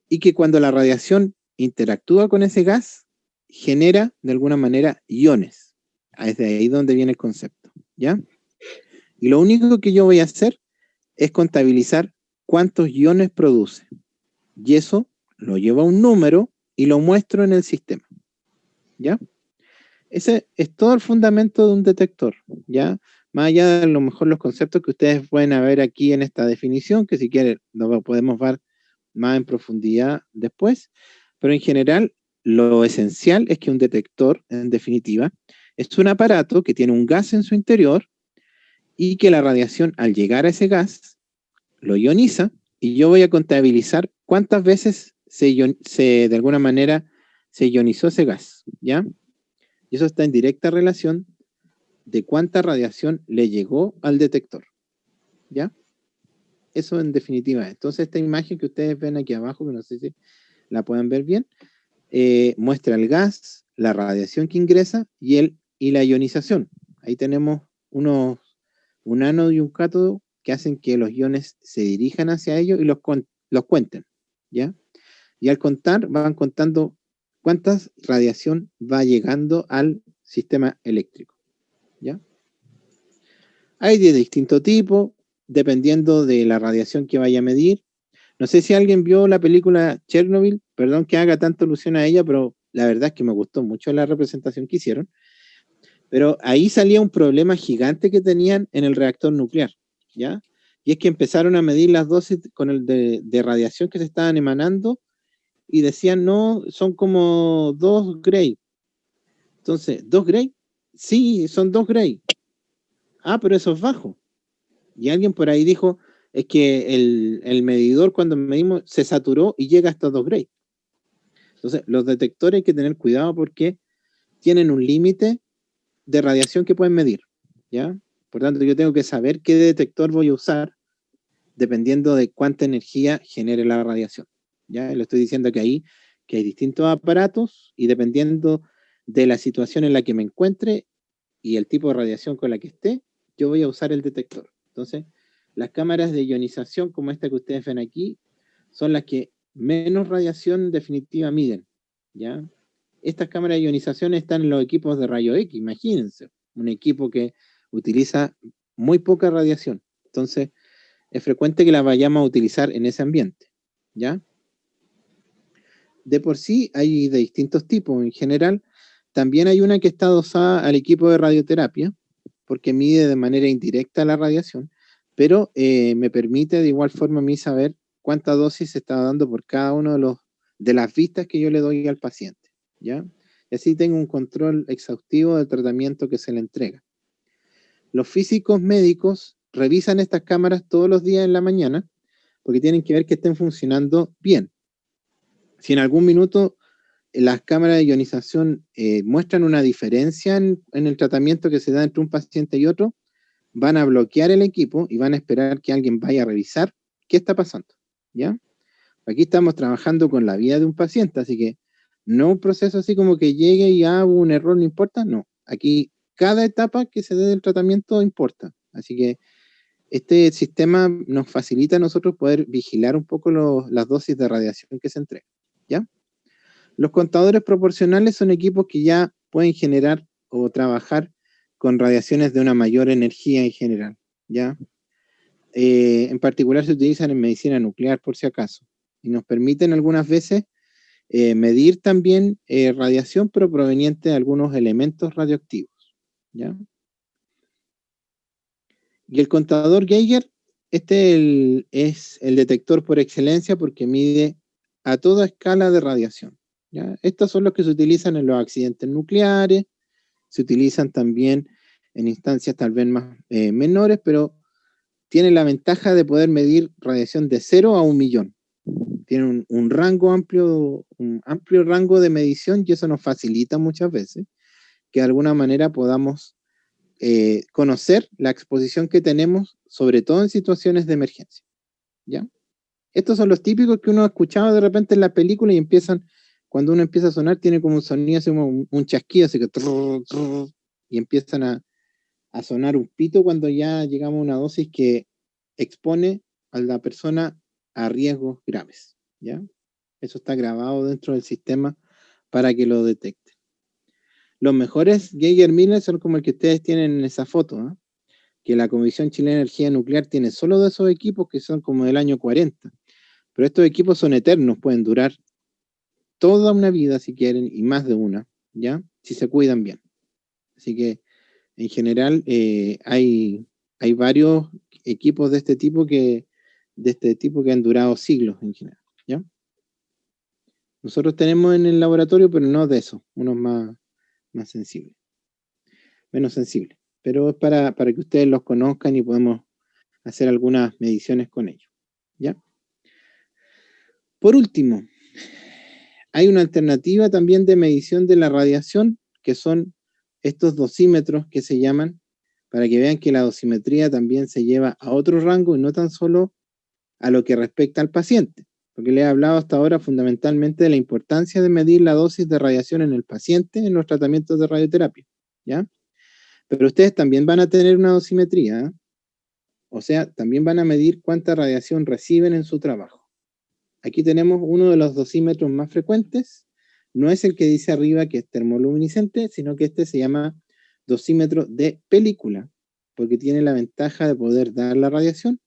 Y que cuando la radiación interactúa con ese gas, genera de alguna manera iones. Es de ahí donde viene el concepto, ¿ya? Y lo único que yo voy a hacer es contabilizar cuántos iones produce. Y eso lo llevo a un número y lo muestro en el sistema, ¿ya? Ese es todo el fundamento de un detector, ¿ya? Más allá de a lo mejor los conceptos que ustedes pueden ver aquí en esta definición, que si quieren lo podemos ver más en profundidad después, pero en general lo esencial es que un detector, en definitiva, es un aparato que tiene un gas en su interior y que la radiación al llegar a ese gas lo ioniza y yo voy a contabilizar cuántas veces de alguna manera se ionizó ese gas, ¿ya? Y eso está en directa relación de cuánta radiación le llegó al detector, ¿ya? Eso en definitiva. Entonces esta imagen que ustedes ven aquí abajo, que no sé si la pueden ver bien, muestra el gas, la radiación que ingresa y la ionización. Ahí tenemos un ánodo y un cátodo que hacen que los iones se dirijan hacia ellos y los cuenten, ¿ya? Y al contar, van contando cuánta radiación va llegando al sistema eléctrico, ¿ya? Hay de distinto tipo, dependiendo de la radiación que vaya a medir. No sé si alguien vio la película Chernobyl, perdón que haga tanta alusión a ella, pero la verdad es que me gustó mucho la representación que hicieron. Pero ahí salía un problema gigante que tenían en el reactor nuclear, ¿ya? Y es que empezaron a medir las dosis con el de radiación que se estaban emanando y decían, no, son como 2 Gray. Entonces, ¿2 Gray? Sí, son 2 Gray. Ah, pero eso es bajo. Y alguien por ahí dijo, es que el medidor cuando medimos se saturó y llega hasta 2 Gray. Entonces, los detectores hay que tener cuidado porque tienen un límite de radiación que pueden medir, ¿ya? Por tanto, yo tengo que saber qué detector voy a usar dependiendo de cuánta energía genere la radiación, ¿ya? Le estoy diciendo que ahí que hay distintos aparatos y dependiendo de la situación en la que me encuentre y el tipo de radiación con la que esté, yo voy a usar el detector. Entonces, las cámaras de ionización como esta que ustedes ven aquí son las que menos radiación definitiva miden, ¿ya? Estas cámaras de ionización están en los equipos de rayo X, imagínense, un equipo que utiliza muy poca radiación. Entonces, es frecuente que la vayamos a utilizar en ese ambiente, ¿ya? De por sí hay de distintos tipos. En general, también hay una que está adosada al equipo de radioterapia, porque mide de manera indirecta la radiación, pero me permite de igual forma a mí saber cuánta dosis se está dando por cada uno de las vistas que yo le doy al paciente, ¿ya? Y así tengo un control exhaustivo del tratamiento que se le entrega. Los físicos médicos revisan estas cámaras todos los días en la mañana, porque tienen que ver que estén funcionando bien. Si en algún minuto las cámaras de ionización muestran una diferencia en el tratamiento que se da entre un paciente y otro, van a bloquear el equipo y van a esperar que alguien vaya a revisar qué está pasando, ¿ya? Aquí estamos trabajando con la vida de un paciente, así que no un proceso así como que llegue y hubo un error, no importa, no. Aquí cada etapa que se dé del tratamiento importa, así que este sistema nos facilita a nosotros poder vigilar un poco las dosis de radiación que se entregan, ¿ya? Los contadores proporcionales son equipos que ya pueden generar o trabajar con radiaciones de una mayor energía en general, ¿ya? En particular se utilizan en medicina nuclear, por si acaso, y nos permiten algunas veces medir también radiación, pero proveniente de algunos elementos radioactivos, ¿ya? Y el contador Geiger, es el detector por excelencia porque mide a toda escala de radiación, ¿ya? Estos son los que se utilizan en los accidentes nucleares, se utilizan también en instancias tal vez más menores, pero tienen la ventaja de poder medir radiación de 0 a 1 millón. Tienen un amplio rango de medición y eso nos facilita muchas veces que de alguna manera podamos conocer la exposición que tenemos, sobre todo en situaciones de emergencia, ¿ya? Estos son los típicos que uno ha escuchado de repente en la película y cuando uno empieza a sonar, tiene como un sonido, así como un chasquido, así que y empiezan a sonar un pito cuando ya llegamos a una dosis que expone a la persona a riesgos graves, ¿ya? Eso está grabado dentro del sistema para que lo detecte. Los mejores Geiger-Miller son como el que ustedes tienen en esa foto, ¿eh? Que la Comisión Chilena de Energía Nuclear tiene solo de esos equipos que son como del año 40. Pero estos equipos son eternos, pueden durar toda una vida si quieren, y más de una, ¿ya? Si se cuidan bien. Así que, en general, hay varios equipos de este tipo que han durado siglos, en general, ¿ya? Nosotros tenemos en el laboratorio, pero no de eso, unos más sensibles, menos sensibles. Pero es para que ustedes los conozcan y podemos hacer algunas mediciones con ellos, ¿ya? Por último, hay una alternativa también de medición de la radiación, que son estos dosímetros que se llaman, para que vean que la dosimetría también se lleva a otro rango y no tan solo a lo que respecta al paciente, porque le he hablado hasta ahora fundamentalmente de la importancia de medir la dosis de radiación en el paciente en los tratamientos de radioterapia, ¿ya? Pero ustedes también van a tener una dosimetría, ¿eh? O sea, también van a medir cuánta radiación reciben en su trabajo. Aquí tenemos uno de los dosímetros más frecuentes. No es el que dice arriba que es termoluminiscente, sino que este se llama dosímetro de película, porque tiene la ventaja de poder dar la radiación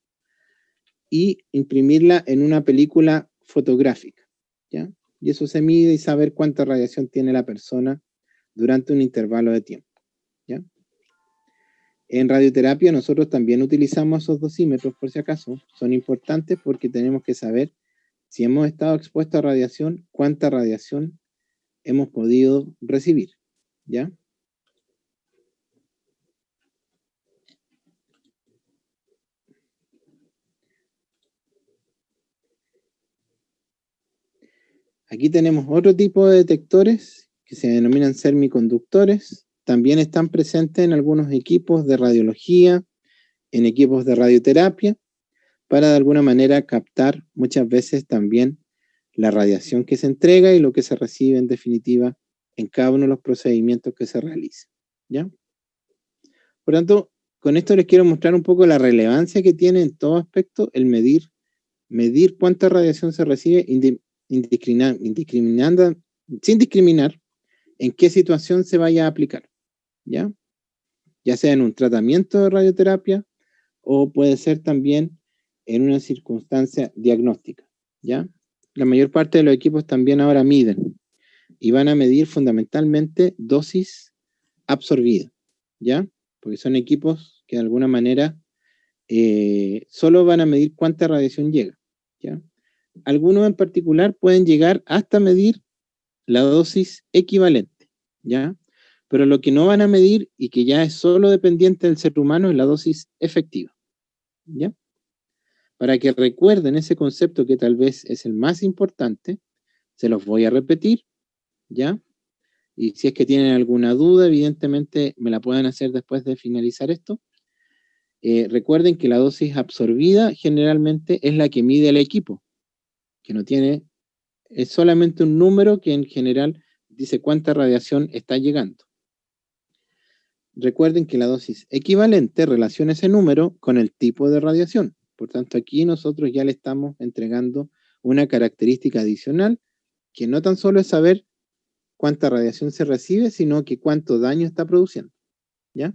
y imprimirla en una película fotográfica, ¿ya? Y eso se mide y saber cuánta radiación tiene la persona durante un intervalo de tiempo, ¿ya? En radioterapia nosotros también utilizamos esos dosímetros, por si acaso. Son importantes porque tenemos que saber si hemos estado expuestos a radiación, cuánta radiación hemos podido recibir, ¿ya? Aquí tenemos otro tipo de detectores que se denominan semiconductores. También están presentes en algunos equipos de radiología, en equipos de radioterapia, para de alguna manera captar muchas veces también la radiación que se entrega y lo que se recibe en definitiva en cada uno de los procedimientos que se realizan, ¿ya? Por tanto, con esto les quiero mostrar un poco la relevancia que tiene en todo aspecto el medir cuánta radiación se recibe sin discriminar en qué situación se vaya a aplicar, ¿ya? Ya sea en un tratamiento de radioterapia o puede ser también en una circunstancia diagnóstica, ¿ya? la mayor parte de los equipos también ahora miden y van a medir fundamentalmente dosis absorbida, ¿ya? Porque son equipos que de alguna manera solo van a medir cuánta radiación llega, ¿ya? Algunos en particular pueden llegar hasta medir la dosis equivalente, ¿ya? Pero lo que no van a medir y que ya es solo dependiente del ser humano es la dosis efectiva, ¿ya? Para que recuerden ese concepto que tal vez es el más importante, se los voy a repetir, ¿ya? Y si es que tienen alguna duda, evidentemente me la pueden hacer después de finalizar esto. Recuerden que la dosis absorbida generalmente es la que mide el equipo, que no tiene, es solamente un número que en general dice cuánta radiación está llegando. Recuerden que la dosis equivalente relaciona ese número con el tipo de radiación. Por tanto, aquí nosotros ya le estamos entregando una característica adicional que no tan solo es saber cuánta radiación se recibe, sino que cuánto daño está produciendo, ¿ya?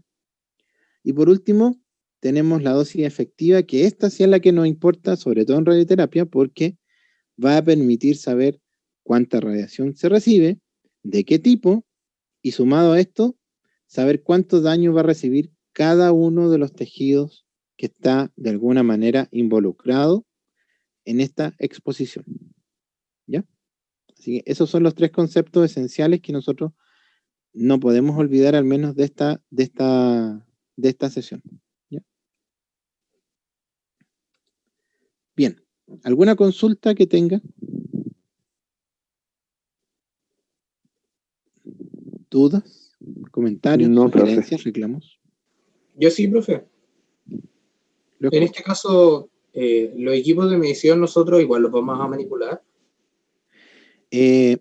Y por último, tenemos la dosis efectiva, que esta sí es la que nos importa, sobre todo en radioterapia, porque va a permitir saber cuánta radiación se recibe, de qué tipo, y sumado a esto, saber cuánto daño va a recibir cada uno de los tejidos que está de alguna manera involucrado en esta exposición, ¿ya? Así que esos son los tres conceptos esenciales que nosotros no podemos olvidar, al menos de esta sesión, ¿ya? Bien, ¿alguna consulta que tenga? ¿Dudas? ¿Comentarios? No, profe. ¿Sugerencias? ¿Reclamos? Yo sí, profe. Lo En escucho. este caso, los equipos de medición nosotros igual los vamos a manipular.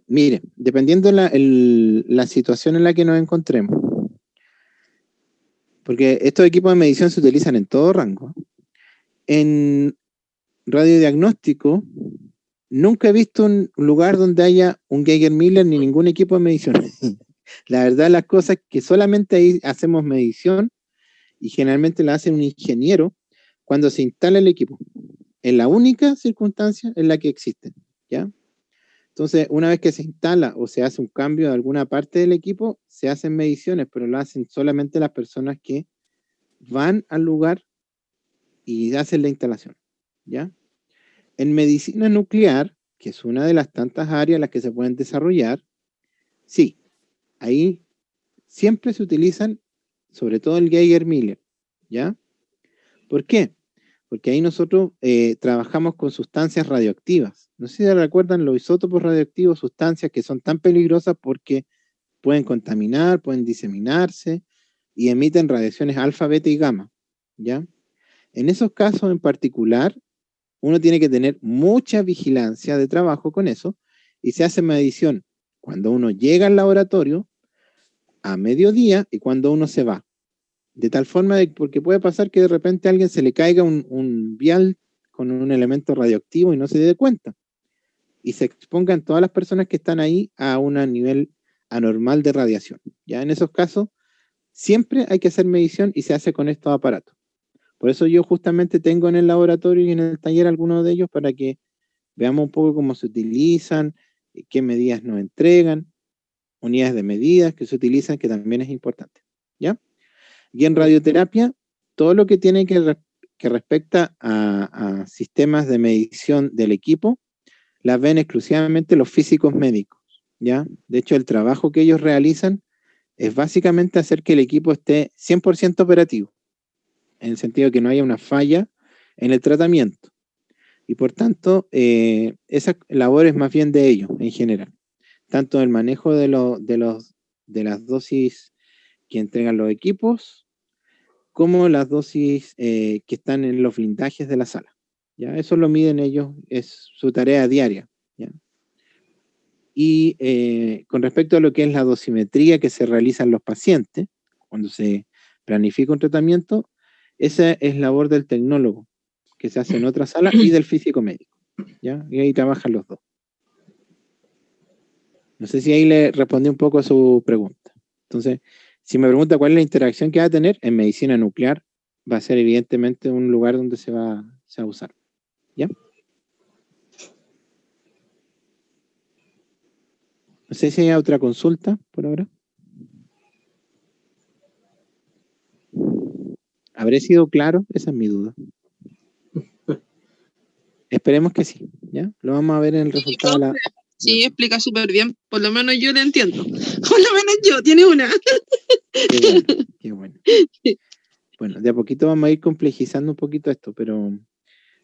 Mire, dependiendo la situación en la que nos encontremos, porque estos equipos de medición se utilizan en todo rango. En radiodiagnóstico, nunca he visto un lugar donde haya un Geiger-Miller ni ningún equipo de medición. La verdad, las cosas que solamente ahí hacemos medición y generalmente la hace un ingeniero cuando se instala el equipo. Es la única circunstancia en la que existen, ¿ya? Entonces, una vez que se instala o se hace un cambio de alguna parte del equipo, se hacen mediciones, pero lo hacen solamente las personas que van al lugar y hacen la instalación, ¿ya? En medicina nuclear, que es una de las tantas áreas en las que se pueden desarrollar, sí, ahí siempre se utilizan, sobre todo el Geiger-Miller, ¿ya? ¿Por qué? Porque ahí nosotros trabajamos con sustancias radioactivas. No sé si se recuerdan los isótopos radioactivos, sustancias que son tan peligrosas porque pueden contaminar, pueden diseminarse y emiten radiaciones alfa, beta y gamma, ¿ya? En esos casos en particular, uno tiene que tener mucha vigilancia de trabajo con eso y se hace medición cuando uno llega al laboratorio a mediodía y cuando uno se va. De tal forma porque puede pasar que de repente a alguien se le caiga un vial con un elemento radioactivo y no se dé cuenta. Y se expongan todas las personas que están ahí a un nivel anormal de radiación. Ya en esos casos, siempre hay que hacer medición y se hace con estos aparatos. Por eso yo justamente tengo en el laboratorio y en el taller algunos de ellos para que veamos un poco cómo se utilizan, qué medidas nos entregan, unidades de medidas que se utilizan, que también es importante, ¿ya? Y en radioterapia, todo lo que tiene que respecta a sistemas de medición del equipo, las ven exclusivamente los físicos médicos, ¿ya? De hecho, el trabajo que ellos realizan es básicamente hacer que el equipo esté 100% operativo, en el sentido de que no haya una falla en el tratamiento. Y por tanto, esa labor es más bien de ellos, en general. Tanto el manejo de las dosis que entregan los equipos, como las dosis que están en los blindajes de la sala, ¿ya? Eso lo miden ellos, es su tarea diaria, ¿ya? Y con respecto a lo que es la dosimetría que se realiza en los pacientes, cuando se planifica un tratamiento, esa es labor del tecnólogo, que se hace en otra sala, y del físico médico, ¿ya? Y ahí trabajan los dos. No sé si ahí le respondí un poco a su pregunta. Entonces, si me pregunta cuál es la interacción que va a tener, en medicina nuclear va a ser evidentemente un lugar donde se va a usar, ¿ya? No sé si hay otra consulta por ahora. ¿Habré sido claro? Esa es mi duda. Esperemos que sí, ¿ya? Lo vamos a ver en el resultado de la... Sí, explica súper bien. Por lo menos yo le entiendo. Por lo menos yo, tiene una. Qué bueno, qué bueno. Bueno, de a poquito vamos a ir complejizando un poquito esto, pero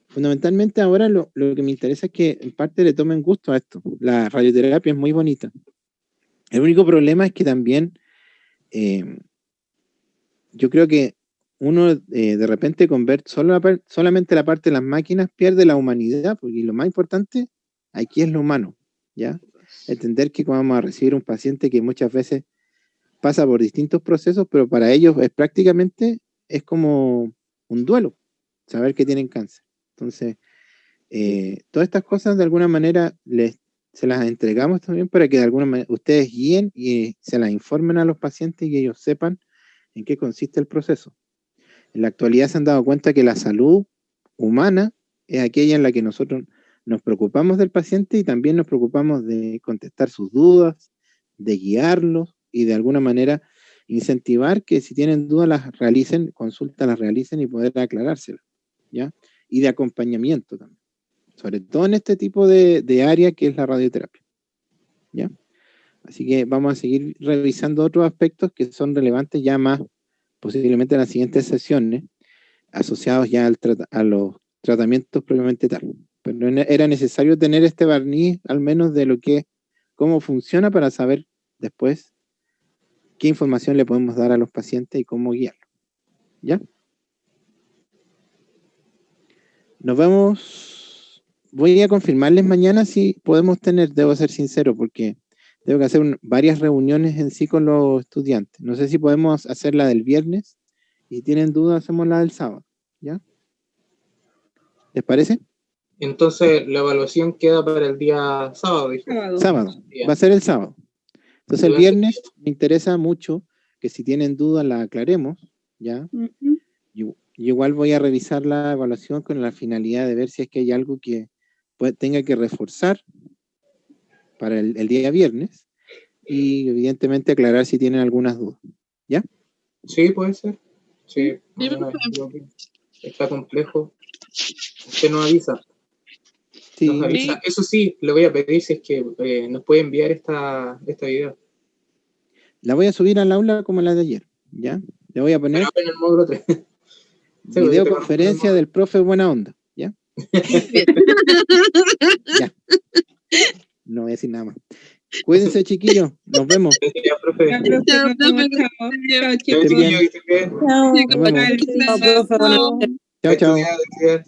fundamentalmente ahora lo que me interesa es que en parte le tomen gusto a esto. La radioterapia es muy bonita. El único problema es que también yo creo que uno de repente con ver solamente la parte de las máquinas pierde la humanidad, porque lo más importante aquí es lo humano, ¿ya? Entender que vamos a recibir un paciente que muchas veces pasa por distintos procesos, pero para ellos es como un duelo, saber que tienen cáncer. Entonces, todas estas cosas de alguna manera se las entregamos también para que de alguna manera ustedes guíen y se las informen a los pacientes y ellos sepan en qué consiste el proceso. En la actualidad se han dado cuenta que la salud humana es aquella en la que nosotros nos preocupamos del paciente y también nos preocupamos de contestar sus dudas, de guiarlos y de alguna manera incentivar que si tienen dudas las realicen, consultas las realicen y poder aclarárselas, ¿ya? Y de acompañamiento también, sobre todo en este tipo de área que es la radioterapia, ¿ya? Así que vamos a seguir revisando otros aspectos que son relevantes ya más posiblemente en las siguientes sesiones, asociados ya a los tratamientos propiamente tal. Pero era necesario tener este barniz, al menos de cómo funciona para saber después qué información le podemos dar a los pacientes y cómo guiarlos. ¿Ya? Nos vemos. Voy a confirmarles mañana si podemos tener, debo ser sincero, porque tengo que hacer varias reuniones en sí con los estudiantes. No sé si podemos hacer la del viernes y si tienen dudas hacemos la del sábado. ¿Ya? ¿Les parece? Entonces, la evaluación queda para el día sábado, dijo. Sábado. Va a ser el sábado. Entonces el viernes me interesa mucho que si tienen dudas la aclaremos, ¿ya? Yo igual voy a revisar la evaluación con la finalidad de ver si es que hay algo que tenga que reforzar para el día viernes y evidentemente aclarar si tienen algunas dudas. ¿Ya? Sí, puede ser. Sí, está complejo. Usted nos avisa. Sí. Nos avisa. Eso sí, le voy a pedir si es que nos puede enviar esta video. La voy a subir al aula como la de ayer, ¿ya? Le voy a poner en el módulo 3. videoconferencia del profe Buena Onda, ¿ya? Ya. No voy a decir nada más. Cuídense, chiquillos. Nos vemos. Ya, profe. Chao, Que esté bien. Nos vemos. Chao, profe. Chao, chao. Estudiar.